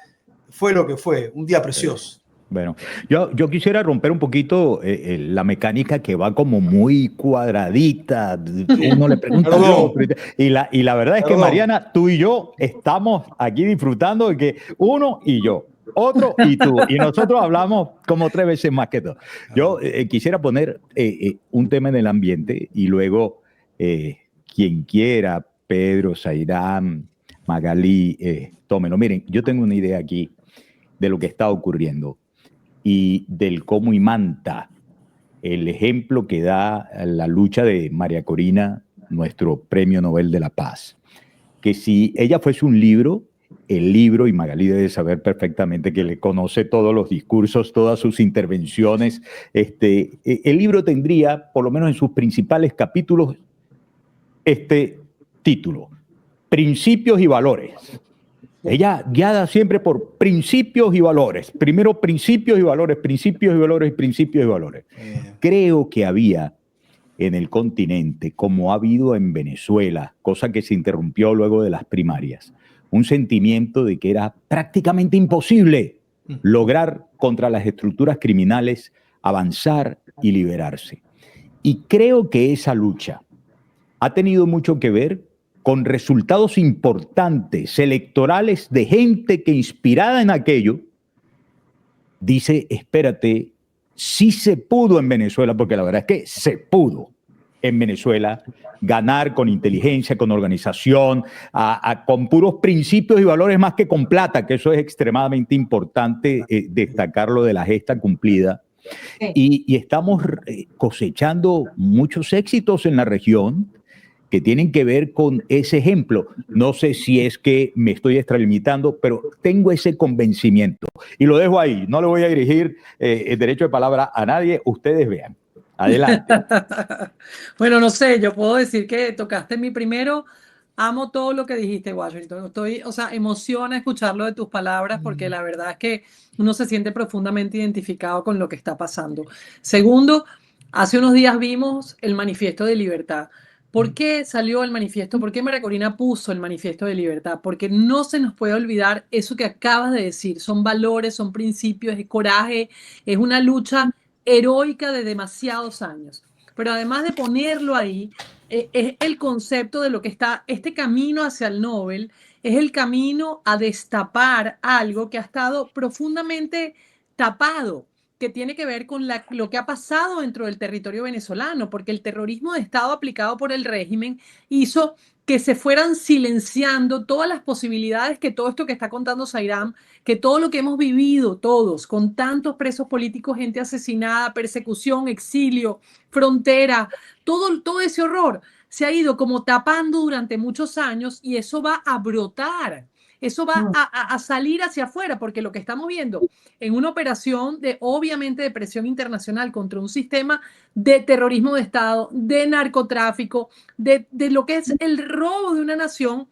fue lo que fue, un día precioso. Bueno, yo quisiera romper un poquito la mecánica que va como muy cuadradita. Uno le pregunta al otro, y la verdad es que, Mariana, tú y yo estamos aquí disfrutando de que uno y yo, otro y tú, y nosotros hablamos como 3 veces más que todo. Yo quisiera poner un tema en el ambiente y luego quien quiera, Pedro, Zairán, Magalí, tómenlo. Miren, yo tengo una idea aquí de lo que está ocurriendo y del cómo imanta el ejemplo que da la lucha de María Corina, nuestro Premio Nobel de la Paz. Que si ella fuese un libro, el libro, y Magalí debe saber perfectamente que le conoce todos los discursos, todas sus intervenciones, el libro tendría, por lo menos en sus principales capítulos, este título: Principios y Valores. Ella guiada siempre por principios y valores. Primero principios y valores, principios y valores, principios y valores. Creo que había en el continente, como ha habido en Venezuela, cosa que se interrumpió luego de las primarias, un sentimiento de que era prácticamente imposible lograr contra las estructuras criminales avanzar y liberarse. Y creo que esa lucha ha tenido mucho que ver con resultados importantes electorales de gente que, inspirada en aquello, dice, espérate, sí se pudo en Venezuela, porque la verdad es que se pudo en Venezuela ganar con inteligencia, con organización, con puros principios y valores más que con plata, que eso es extremadamente importante destacarlo de la gesta cumplida. Sí. Y estamos cosechando muchos éxitos en la región que tienen que ver con ese ejemplo. No sé si es que me estoy extralimitando, pero tengo ese convencimiento. Y lo dejo ahí. No le voy a dirigir el derecho de palabra a nadie. Ustedes vean. Adelante. Bueno, no sé, yo puedo decir que tocaste mi primero. Amo todo lo que dijiste, Washington. Emociona escucharlo de tus palabras porque la verdad es que uno se siente profundamente identificado con lo que está pasando. Segundo, hace unos días vimos el Manifiesto de Libertad. ¿Por qué salió el manifiesto? ¿Por qué María Corina puso el Manifiesto de Libertad? Porque no se nos puede olvidar eso que acabas de decir. Son valores, son principios, es coraje, es una lucha heroica de demasiados años. Pero además de ponerlo ahí, es el concepto de lo que está, este camino hacia el Nobel, es el camino a destapar algo que ha estado profundamente tapado, que tiene que ver con lo que ha pasado dentro del territorio venezolano, porque el terrorismo de Estado aplicado por el régimen hizo que se fueran silenciando todas las posibilidades que todo esto que está contando Zairam, que todo lo que hemos vivido todos, con tantos presos políticos, gente asesinada, persecución, exilio, frontera, todo ese horror se ha ido como tapando durante muchos años y eso va a brotar. Eso va a salir hacia afuera, porque lo que estamos viendo en una operación obviamente, de presión internacional contra un sistema de terrorismo de Estado, de narcotráfico, de lo que es el robo de una nación,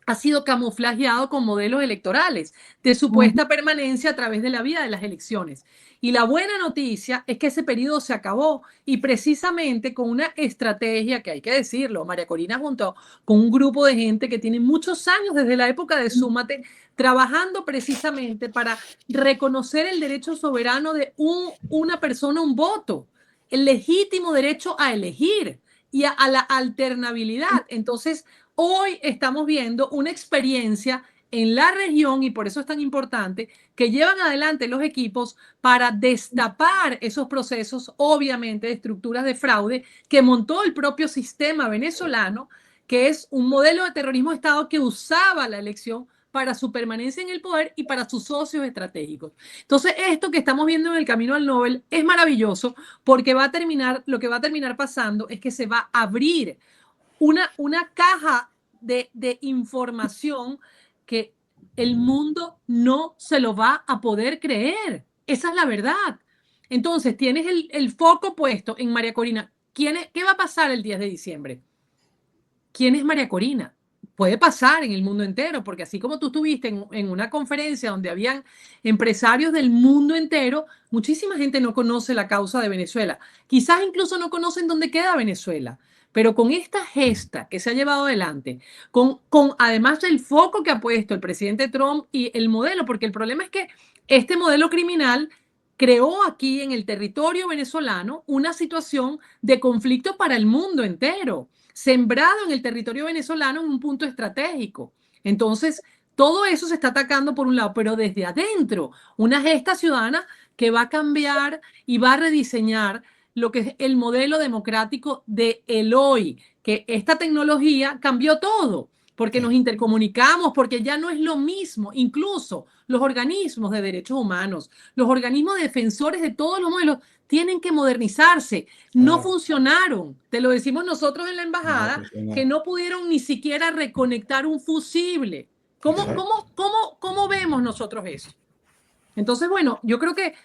ha sido camuflajeado con modelos electorales de supuesta permanencia a través de la vía de las elecciones. Y la buena noticia es que ese periodo se acabó y precisamente con una estrategia que hay que decirlo, María Corina junto con un grupo de gente que tiene muchos años desde la época de Súmate trabajando precisamente para reconocer el derecho soberano de una persona, un voto, el legítimo derecho a elegir y a la alternabilidad. Entonces, hoy estamos viendo una experiencia en la región, y por eso es tan importante, que llevan adelante los equipos para destapar esos procesos, obviamente, de estructuras de fraude que montó el propio sistema venezolano, que es un modelo de terrorismo de Estado que usaba la elección para su permanencia en el poder y para sus socios estratégicos. Entonces, esto que estamos viendo en el camino al Nobel es maravilloso porque lo que va a terminar pasando es que se va a abrir una caja de información que el mundo no se lo va a poder creer. Esa es la verdad. Entonces, tienes el foco puesto en María Corina. ¿Qué va a pasar el 10 de diciembre? ¿Quién es María Corina? Puede pasar en el mundo entero, porque así como tú estuviste en una conferencia donde habían empresarios del mundo entero, muchísima gente no conoce la causa de Venezuela. Quizás incluso no conocen dónde queda Venezuela. Pero con esta gesta que se ha llevado adelante, con además del foco que ha puesto el presidente Trump y el modelo, porque el problema es que este modelo criminal creó aquí en el territorio venezolano una situación de conflicto para el mundo entero, sembrado en el territorio venezolano en un punto estratégico. Entonces, todo eso se está atacando por un lado, pero desde adentro, una gesta ciudadana que va a cambiar y va a rediseñar lo que es el modelo democrático de el hoy, que esta tecnología cambió todo, porque nos intercomunicamos, porque ya no es lo mismo, incluso los organismos de derechos humanos, los organismos defensores de todos los modelos tienen que modernizarse, no funcionaron, te lo decimos nosotros en la embajada, que no pudieron ni siquiera reconectar un fusible. ¿Cómo vemos nosotros eso? Entonces, bueno, yo creo que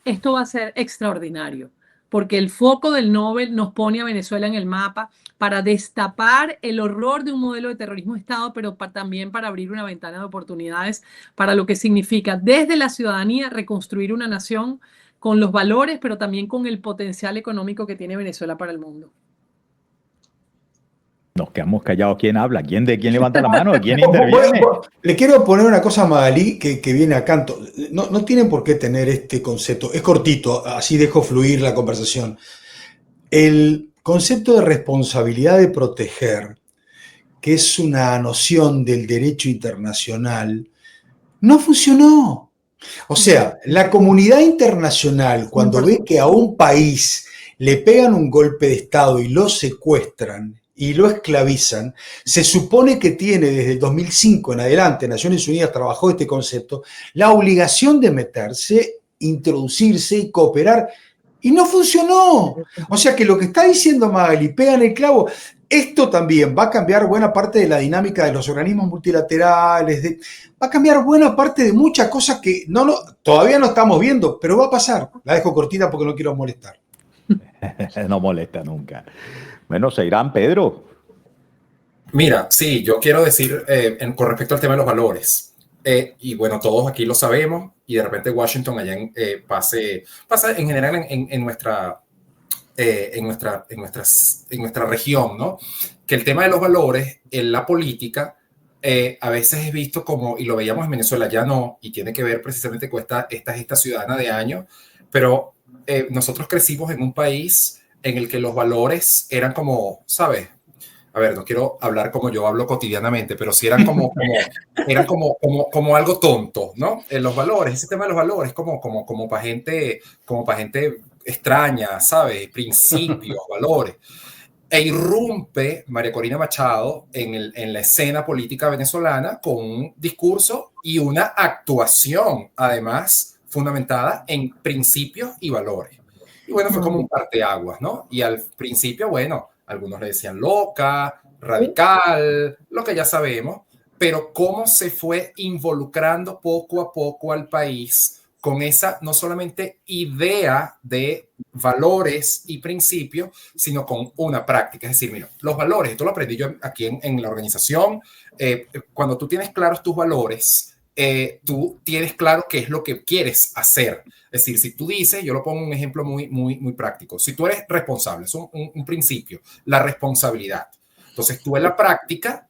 esto va a ser extraordinario, porque el foco del Nobel nos pone a Venezuela en el mapa para destapar el horror de un modelo de terrorismo de Estado, pero también para abrir una ventana de oportunidades para lo que significa desde la ciudadanía reconstruir una nación con los valores, pero también con el potencial económico que tiene Venezuela para el mundo. Nos quedamos callados. ¿Quién habla? ¿Quién levanta la mano? ¿Quién interviene? Le quiero poner una cosa a Magalí que viene a canto. No tienen por qué tener este concepto. Es cortito, así dejo fluir la conversación. El concepto de responsabilidad de proteger, que es una noción del derecho internacional, no funcionó. O sea, la comunidad internacional, cuando ve que a un país le pegan un golpe de Estado y lo secuestran y lo esclavizan, se supone que tiene desde el 2005 en adelante, Naciones Unidas trabajó este concepto, la obligación de meterse introducirse y cooperar. Y no funcionó. O sea que lo que está diciendo Magali pega en el clavo. Esto también va a cambiar buena parte de la dinámica de los organismos multilaterales, va a cambiar buena parte de muchas cosas que todavía no estamos viendo, pero va a pasar. La dejo cortita porque no quiero molestar. No molesta nunca. Bueno, Zairán, Pedro. Mira, sí, yo quiero decir con respecto al tema de los valores. Y bueno, todos aquí lo sabemos y de repente Washington allá pasa en general en nuestra región, ¿no? Que el tema de los valores en la política a veces es visto como, y lo veíamos en Venezuela, ya no, y tiene que ver precisamente con esta ciudadana de años, pero nosotros crecimos en un país en el que los valores eran como, ¿sabes? A ver, no quiero hablar como yo hablo cotidianamente, pero sí eran como algo tonto, ¿no? Los valores, ese tema de los valores, como para gente extraña, ¿sabes? Principios, valores. E irrumpe María Corina Machado en la escena política venezolana con un discurso y una actuación, además, fundamentada en principios y valores. Y bueno, fue como un parteaguas, ¿no? Y al principio, bueno, algunos le decían loca, radical, lo que ya sabemos, pero cómo se fue involucrando poco a poco al país con esa no solamente idea de valores y principios, sino con una práctica. Es decir, mira, los valores, esto lo aprendí yo aquí en la organización, cuando tú tienes claros tus valores, tú tienes claro qué es lo que quieres hacer. Es decir, si tú dices, yo lo pongo un ejemplo muy práctico, si tú eres responsable, es un principio, la responsabilidad. Entonces tú en la práctica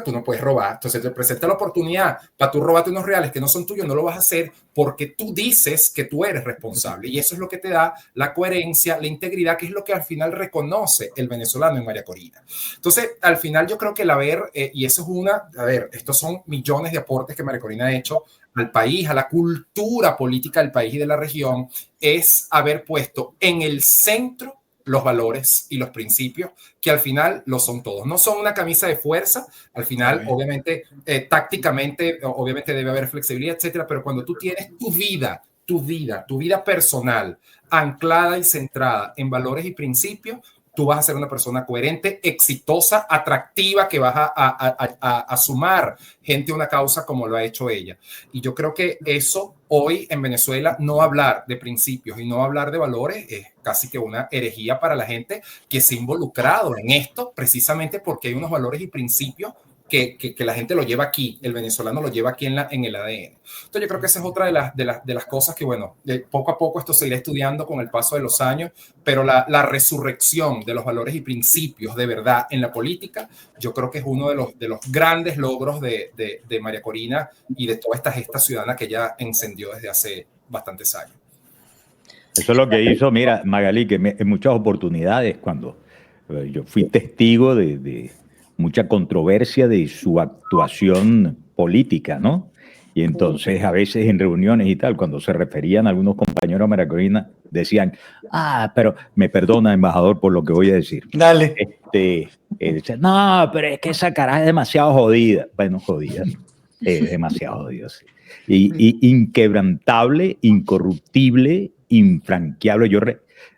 tú no puedes robar. Entonces te presenta la oportunidad para tú robarte unos reales que no son tuyos, no lo vas a hacer porque tú dices que tú eres responsable. Y eso es lo que te da la coherencia, la integridad, que es lo que al final reconoce el venezolano en María Corina. Entonces, al final yo creo que y eso es estos son millones de aportes que María Corina ha hecho al país, a la cultura política del país y de la región, es haber puesto en el centro los valores y los principios, que al final lo son todos. No son una camisa de fuerza, al final, obviamente, tácticamente, obviamente debe haber flexibilidad, etcétera, pero cuando tú tienes tu vida personal anclada y centrada en valores y principios, tú vas a ser una persona coherente, exitosa, atractiva, que vas a sumar gente a una causa como lo ha hecho ella. Y yo creo que eso hoy en Venezuela, no hablar de principios y no hablar de valores es casi que una herejía para la gente que se ha involucrado en esto precisamente porque hay unos valores y principios que la gente lo lleva aquí, el venezolano lo lleva aquí en el ADN. Entonces yo creo que esa es otra de las cosas que, bueno, poco a poco esto se irá estudiando con el paso de los años, pero la resurrección de los valores y principios de verdad en la política, yo creo que es uno de los grandes logros de María Corina y de toda esta gesta ciudadana que ella encendió desde hace bastantes años. Eso es lo que hizo, mira, Magali, que en muchas oportunidades, cuando yo fui testigo de mucha controversia de su actuación política, ¿no? Y entonces a veces en reuniones y tal, cuando se referían a algunos compañeros a María Corina, decían, pero me perdona, embajador, por lo que voy a decir. Dale. No, pero es que esa caraja es demasiado jodida. Bueno, jodida, es demasiado jodida, sí. Y inquebrantable, incorruptible, infranqueable. Yo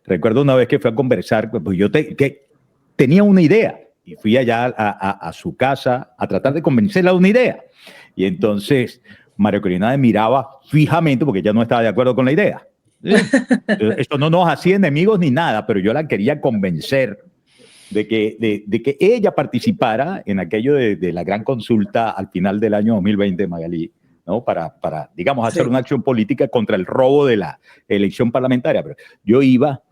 recuerdo una vez que fui a conversar, pues yo tenía una idea y fui allá a su casa a tratar de convencerla de una idea. Y entonces María Corina me miraba fijamente porque ella no estaba de acuerdo con la idea. Esto no nos hacía enemigos ni nada, pero yo la quería convencer de que ella participara en aquello de la gran consulta al final del año 2020, Magali, ¿no? Para digamos, hacer una acción política contra el robo de la elección parlamentaria. Pero yo iba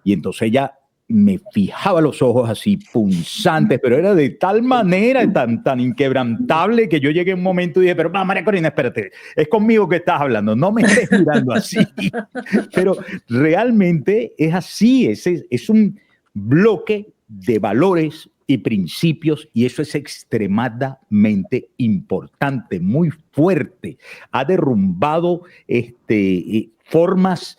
y entonces ella me fijaba los ojos así punzantes, pero era de tal manera tan inquebrantable que yo llegué a un momento y dije, pero María Corina, espérate, es conmigo que estás hablando, no me estés mirando así. Pero realmente es así, es un bloque de valores y principios y eso es extremadamente importante, muy fuerte. Ha derrumbado formas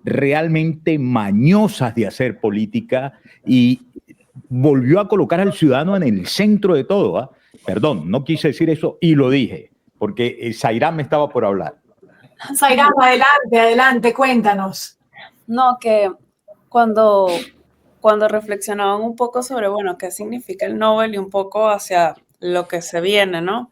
realmente mañosas de hacer política y volvió a colocar al ciudadano en el centro de todo. Perdón, no quise decir eso y lo dije, porque Zairán me estaba por hablar. Zairán, adelante, adelante, cuéntanos. No, que cuando, cuando reflexionaban un poco sobre, bueno, qué significa el Nobel y un poco hacia lo que se viene, ¿no?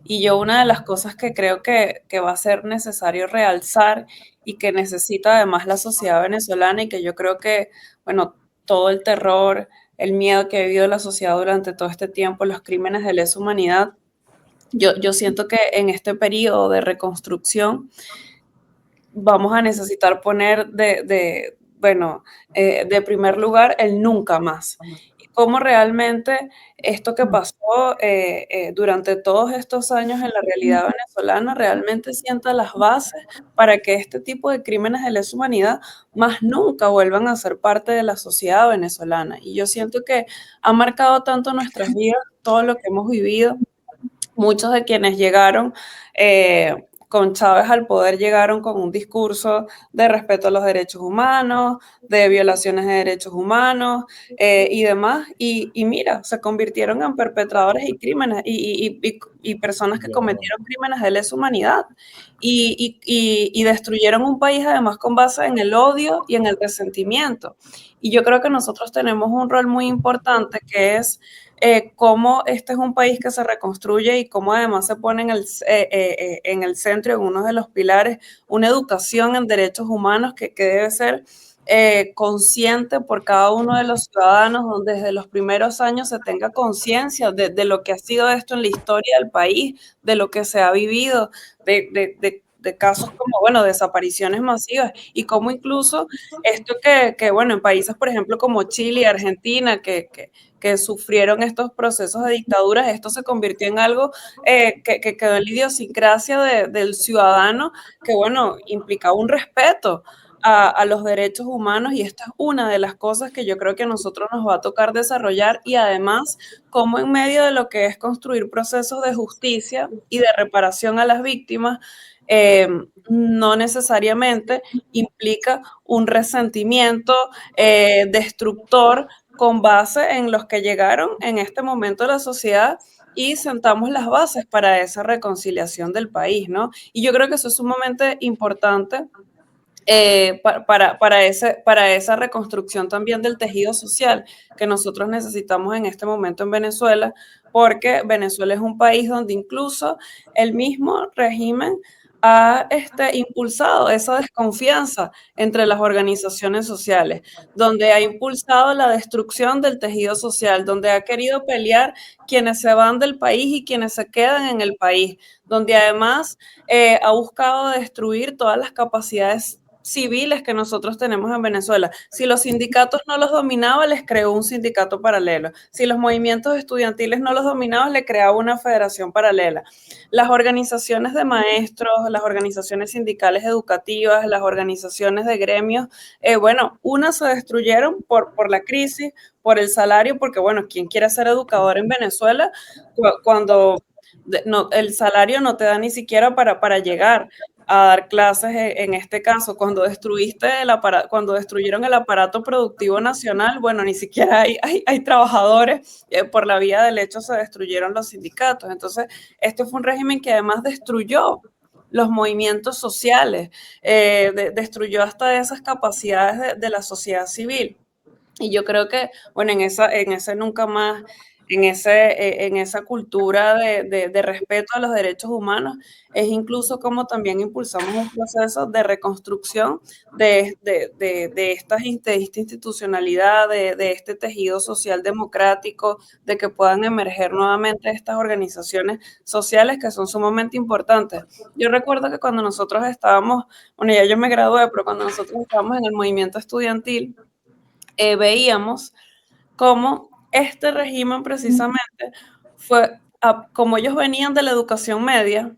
Y yo una de las cosas que creo que va a ser necesario realzar y que necesita además la sociedad venezolana y que yo creo que, bueno, todo el terror, el miedo que ha vivido la sociedad durante todo este tiempo, los crímenes de lesa humanidad, yo siento que en este periodo de reconstrucción vamos a necesitar poner bueno, de primer lugar el nunca más. Y cómo realmente esto que pasó durante todos estos años en la realidad venezolana realmente sienta las bases para que este tipo de crímenes de lesa humanidad más nunca vuelvan a ser parte de la sociedad venezolana. Y yo siento que ha marcado tanto nuestras vidas, todo lo que hemos vivido. Muchos de quienes llegaron con Chávez al poder llegaron con un discurso de respeto a los derechos humanos, de violaciones de derechos humanos y demás. Y mira, se convirtieron en perpetradores y crímenes y personas que cometieron crímenes de lesa humanidad y destruyeron un país además con base en el odio y en el resentimiento. Y yo creo que nosotros tenemos un rol muy importante que es cómo este es un país que se reconstruye y cómo además se pone en el centro, en uno de los pilares, una educación en derechos humanos que debe ser consciente por cada uno de los ciudadanos, donde desde los primeros años se tenga conciencia de lo que ha sido esto en la historia del país, de lo que se ha vivido, de casos como, bueno, desapariciones masivas y cómo incluso esto bueno, en países, por ejemplo, como Chile y Argentina, que sufrieron estos procesos de dictaduras, esto se convirtió en algo que quedó en la idiosincrasia del ciudadano, que bueno, implicaba un respeto a los derechos humanos y esta es una de las cosas que yo creo que a nosotros nos va a tocar desarrollar y además como en medio de lo que es construir procesos de justicia y de reparación a las víctimas, no necesariamente implica un resentimiento destructor con base en los que llegaron en este momento a la sociedad y sentamos las bases para esa reconciliación del país, ¿no? Y yo creo que eso es sumamente importante para esa reconstrucción también del tejido social que nosotros necesitamos en este momento en Venezuela, porque Venezuela es un país donde incluso el mismo régimen ha impulsado esa desconfianza entre las organizaciones sociales, donde ha impulsado la destrucción del tejido social, donde ha querido pelear quienes se van del país y quienes se quedan en el país, donde además ha buscado destruir todas las capacidades civiles que nosotros tenemos en Venezuela. Si los sindicatos no los dominaba, les creó un sindicato paralelo. Si los movimientos estudiantiles no los dominaba, le creaba una federación paralela. Las organizaciones de maestros, las organizaciones sindicales educativas, las organizaciones de gremios, bueno, unas se destruyeron por la crisis, por el salario, porque bueno, ¿quién quiere ser educador en Venezuela cuando el salario no te da ni siquiera para llegar a dar clases en este caso? Cuando cuando destruyeron el aparato productivo nacional, bueno, ni siquiera hay trabajadores, por la vía del hecho se destruyeron los sindicatos. Entonces, este fue un régimen que además destruyó los movimientos sociales, destruyó hasta esas capacidades de la sociedad civil. Y yo creo que, bueno, en ese nunca más, en esa cultura de respeto a los derechos humanos, es incluso como también impulsamos un proceso de reconstrucción de esta institucionalidad, de este tejido social democrático, de que puedan emerger nuevamente estas organizaciones sociales que son sumamente importantes. Yo recuerdo que cuando nosotros estábamos, bueno, ya yo me gradué, pero cuando nosotros estábamos en el movimiento estudiantil, veíamos cómo este régimen precisamente como ellos venían de la educación media,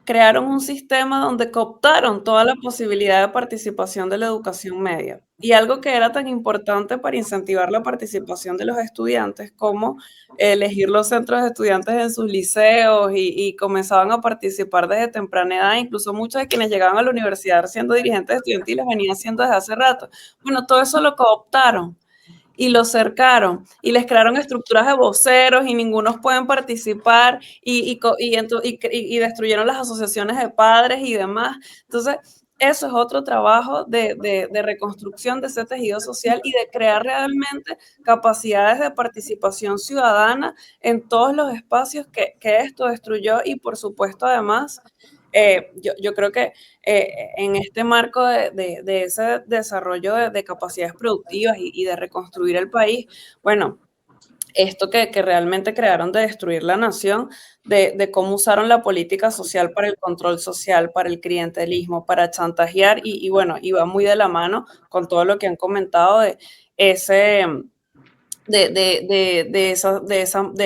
crearon un sistema donde cooptaron toda la posibilidad de participación de la educación media. Y algo que era tan importante para incentivar la participación de los estudiantes como elegir los centros de estudiantes en sus liceos y comenzaban a participar desde temprana edad, incluso muchos de quienes llegaban a la universidad siendo dirigentes estudiantiles venían siendo desde hace rato. Bueno, todo eso lo cooptaron. y los cercaron y les crearon estructuras de voceros y ninguno pueden participar y destruyeron las asociaciones de padres y demás. Entonces, eso es otro trabajo de reconstrucción de ese tejido social y de crear realmente capacidades de participación ciudadana en todos los espacios que esto destruyó y, por supuesto, además, yo creo que en este marco de ese desarrollo de capacidades productivas y de reconstruir el país, bueno, esto que realmente crearon de destruir la nación, de cómo usaron la política social para el control social, para el clientelismo, para chantajear, y bueno, y va muy de la mano con todo lo que han comentado de ese... de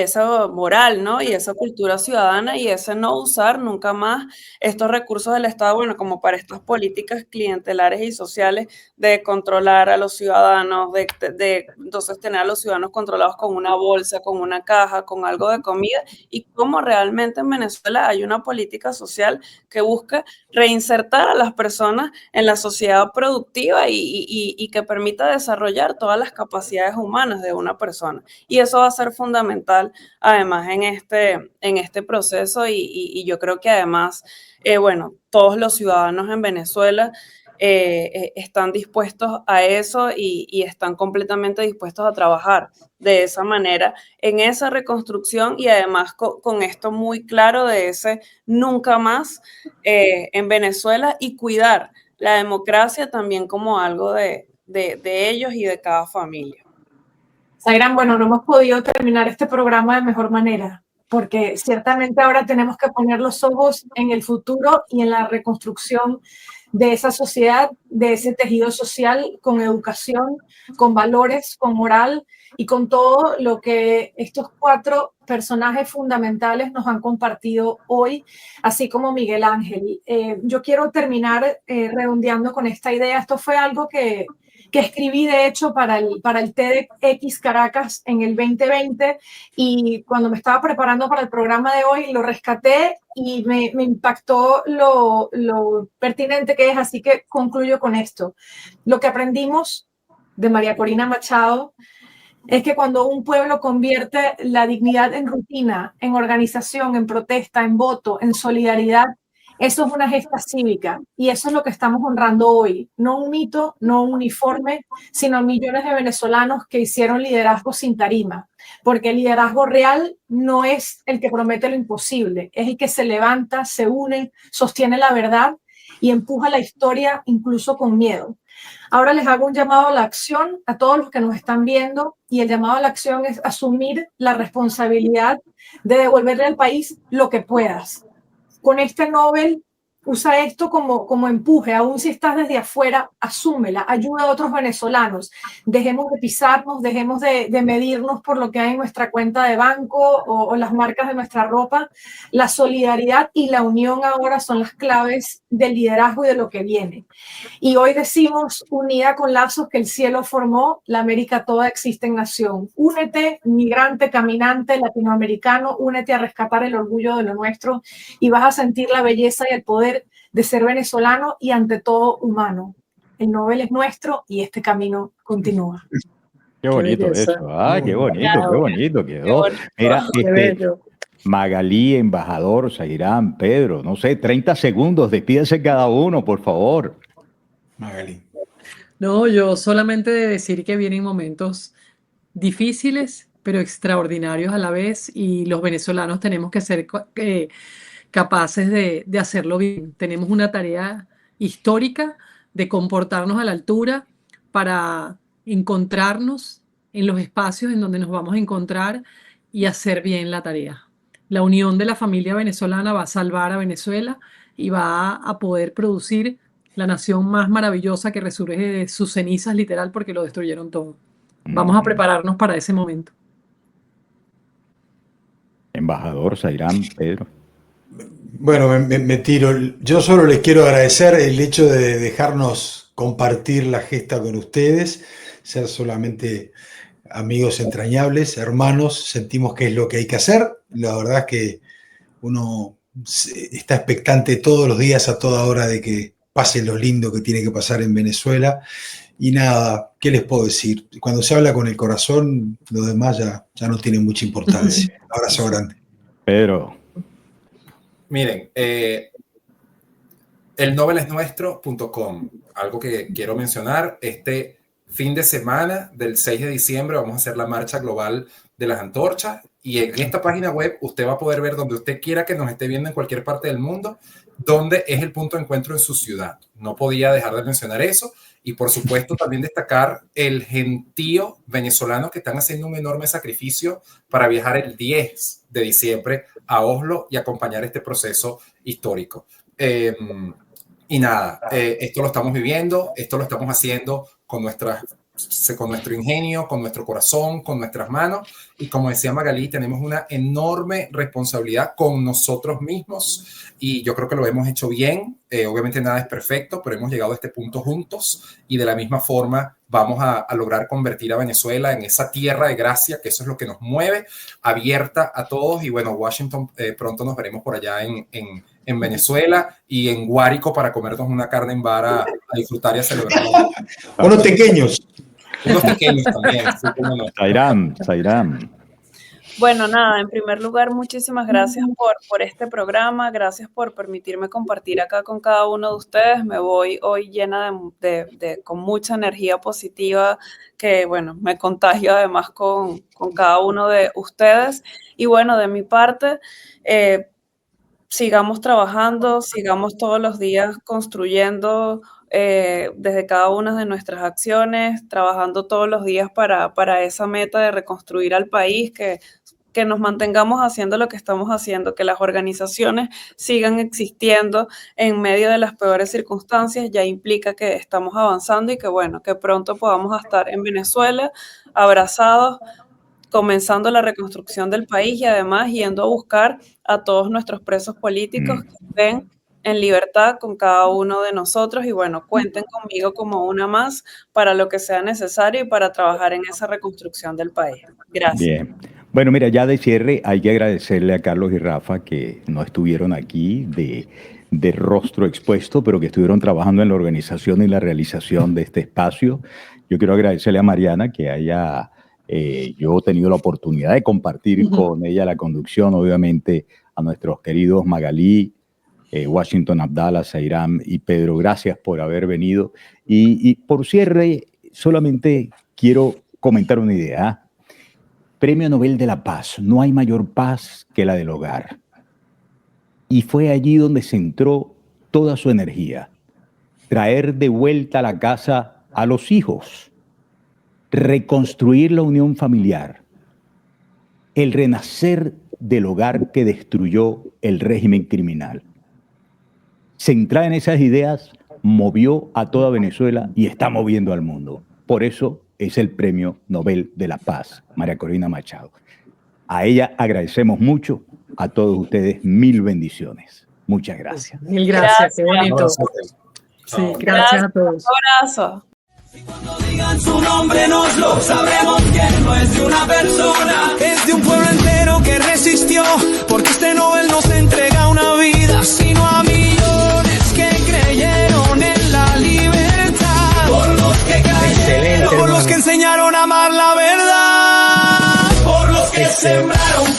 esa moral, ¿no? Y esa cultura ciudadana y ese no usar nunca más estos recursos del Estado, bueno, como para estas políticas clientelares y sociales de controlar a los ciudadanos, de entonces tener a los ciudadanos controlados con una bolsa, con una caja, con algo de comida, y cómo realmente en Venezuela hay una política social que busca reinsertar a las personas en la sociedad productiva y que permita desarrollar todas las capacidades humanas de una persona. Y eso va a ser fundamental, además, en este proceso y yo creo que además, bueno, todos los ciudadanos en Venezuela están dispuestos a eso y están completamente dispuestos a trabajar de esa manera en esa reconstrucción y además con esto muy claro de ese nunca más en Venezuela y cuidar la democracia también como algo de ellos y de cada familia. Zairan, bueno, no hemos podido terminar este programa de mejor manera, porque ciertamente ahora tenemos que poner los ojos en el futuro y en la reconstrucción de esa sociedad, de ese tejido social, con educación, con valores, con moral y con todo lo que estos 4 personajes fundamentales nos han compartido hoy, así como Miguel Ángel. Yo quiero terminar redondeando con esta idea. Esto fue algo que escribí, de hecho, para el TEDx Caracas en el 2020, y cuando me estaba preparando para el programa de hoy lo rescaté y me impactó lo pertinente que es, así que concluyo con esto. Lo que aprendimos de María Corina Machado es que cuando un pueblo convierte la dignidad en rutina, en organización, en protesta, en voto, en solidaridad, eso es una gesta cívica y eso es lo que estamos honrando hoy. No un mito, no un uniforme, sino millones de venezolanos que hicieron liderazgo sin tarima. Porque el liderazgo real no es el que promete lo imposible, es el que se levanta, se une, sostiene la verdad y empuja la historia incluso con miedo. Ahora les hago un llamado a la acción a todos los que nos están viendo, y el llamado a la acción es asumir la responsabilidad de devolverle al país lo que puedas. Con este Nobel, usa esto como empuje, aún si estás desde afuera, asúmela, ayuda a otros venezolanos. Dejemos de pisarnos, dejemos de medirnos por lo que hay en nuestra cuenta de banco o las marcas de nuestra ropa. La solidaridad y la unión ahora son las claves del liderazgo y de lo que viene. Y hoy decimos, unida con lazos que el cielo formó, la América toda existe en nación. Únete, migrante, caminante, latinoamericano, únete a rescatar el orgullo de lo nuestro y vas a sentir la belleza y el poder de ser venezolano y ante todo humano. El Nobel es nuestro y este camino continúa. Qué bonito eso. Qué bonito quedó. Mira, Magalí, embajador, Zairan, Pedro, no sé, 30 segundos, despídense cada uno, por favor. Magalí. No, yo solamente de decir que vienen momentos difíciles, pero extraordinarios a la vez, y los venezolanos tenemos que ser capaces de hacerlo bien. Tenemos una tarea histórica de comportarnos a la altura para encontrarnos en los espacios en donde nos vamos a encontrar y hacer bien la tarea. La unión de la familia venezolana va a salvar a Venezuela y va a poder producir la nación más maravillosa que resurge de sus cenizas, literal, porque lo destruyeron todo. Vamos a prepararnos para ese momento. Embajador, Zairan, Pedro. Bueno, me tiro. Yo solo les quiero agradecer el hecho de dejarnos compartir la gesta con ustedes, ser solamente amigos entrañables, hermanos, sentimos que es lo que hay que hacer. La verdad es que uno está expectante todos los días, a toda hora, de que pase lo lindo que tiene que pasar en Venezuela. Y nada, ¿qué les puedo decir? Cuando se habla con el corazón, lo demás ya no tiene mucha importancia. Abrazo grande. Pedro. Miren, elnobelesnuestro.com. Algo que quiero mencionar, este fin de semana del 6 de diciembre vamos a hacer la marcha global de las antorchas, y en esta página web usted va a poder ver, donde usted quiera que nos esté viendo en cualquier parte del mundo, dónde es el punto de encuentro en su ciudad. No podía dejar de mencionar eso, y por supuesto también destacar el gentío venezolano que están haciendo un enorme sacrificio para viajar el 10 de diciembre a Oslo y acompañar este proceso histórico. Y nada, esto lo estamos viviendo, esto lo estamos haciendo con nuestro ingenio, con nuestro corazón, con nuestras manos, y como decía Magalí, tenemos una enorme responsabilidad con nosotros mismos, y yo creo que lo hemos hecho bien. Obviamente nada es perfecto, pero hemos llegado a este punto juntos, y de la misma forma vamos a lograr convertir a Venezuela en esa tierra de gracia, que eso es lo que nos mueve, abierta a todos. Y bueno, Washington, pronto nos veremos por allá en Venezuela y en Guárico para comernos una carne en vara, a disfrutar y a celebrar. Unos pequeños. Unos pequeños también. Sí, cómo no. Zairam. Bueno, nada, en primer lugar, muchísimas gracias por este programa, gracias por permitirme compartir acá con cada uno de ustedes. Me voy hoy llena con mucha energía positiva, que bueno, me contagio además con cada uno de ustedes. Y bueno, de mi parte, sigamos trabajando, sigamos todos los días construyendo desde cada una de nuestras acciones, trabajando todos los días para esa meta de reconstruir al país, que nos mantengamos haciendo lo que estamos haciendo, que las organizaciones sigan existiendo en medio de las peores circunstancias, ya implica que estamos avanzando, y que bueno, que pronto podamos estar en Venezuela abrazados, comenzando la reconstrucción del país, y además yendo a buscar a todos nuestros presos políticos que estén en libertad con cada uno de nosotros. Y bueno, cuenten conmigo como una más para lo que sea necesario y para trabajar en esa reconstrucción del país. Gracias. Bien. Bueno, mira, ya de cierre hay que agradecerle a Carlos y Rafa, que no estuvieron aquí de rostro expuesto, pero que estuvieron trabajando en la organización y la realización de este espacio. Yo quiero agradecerle a Mariana que haya yo he tenido la oportunidad de compartir con ella la conducción, obviamente a nuestros queridos Magalí, Washington, Abdala, Zairam y Pedro. Gracias por haber venido. Y por cierre, solamente quiero comentar una idea. Premio Nobel de la Paz. No hay mayor paz que la del hogar. Y fue allí donde centró toda su energía. Traer de vuelta a la casa a los hijos. Reconstruir la unión familiar. El renacer del hogar que destruyó el régimen criminal. Centrada en esas ideas, movió a toda Venezuela y está moviendo al mundo. Por eso es el Premio Nobel de la Paz, María Corina Machado. A ella agradecemos mucho, a todos ustedes, mil bendiciones. Muchas gracias. Mil gracias, qué bonito. Sí, gracias a todos. Un abrazo. Y cuando digan su nombre nosotros sabremos que no es de una persona, es de un pueblo entero que resistió, porque este Nobel no se entrega una vida, sino a millones que creyeron en la libertad, por los que cayeron, por los que enseñaron a amar la verdad, por los que sembraron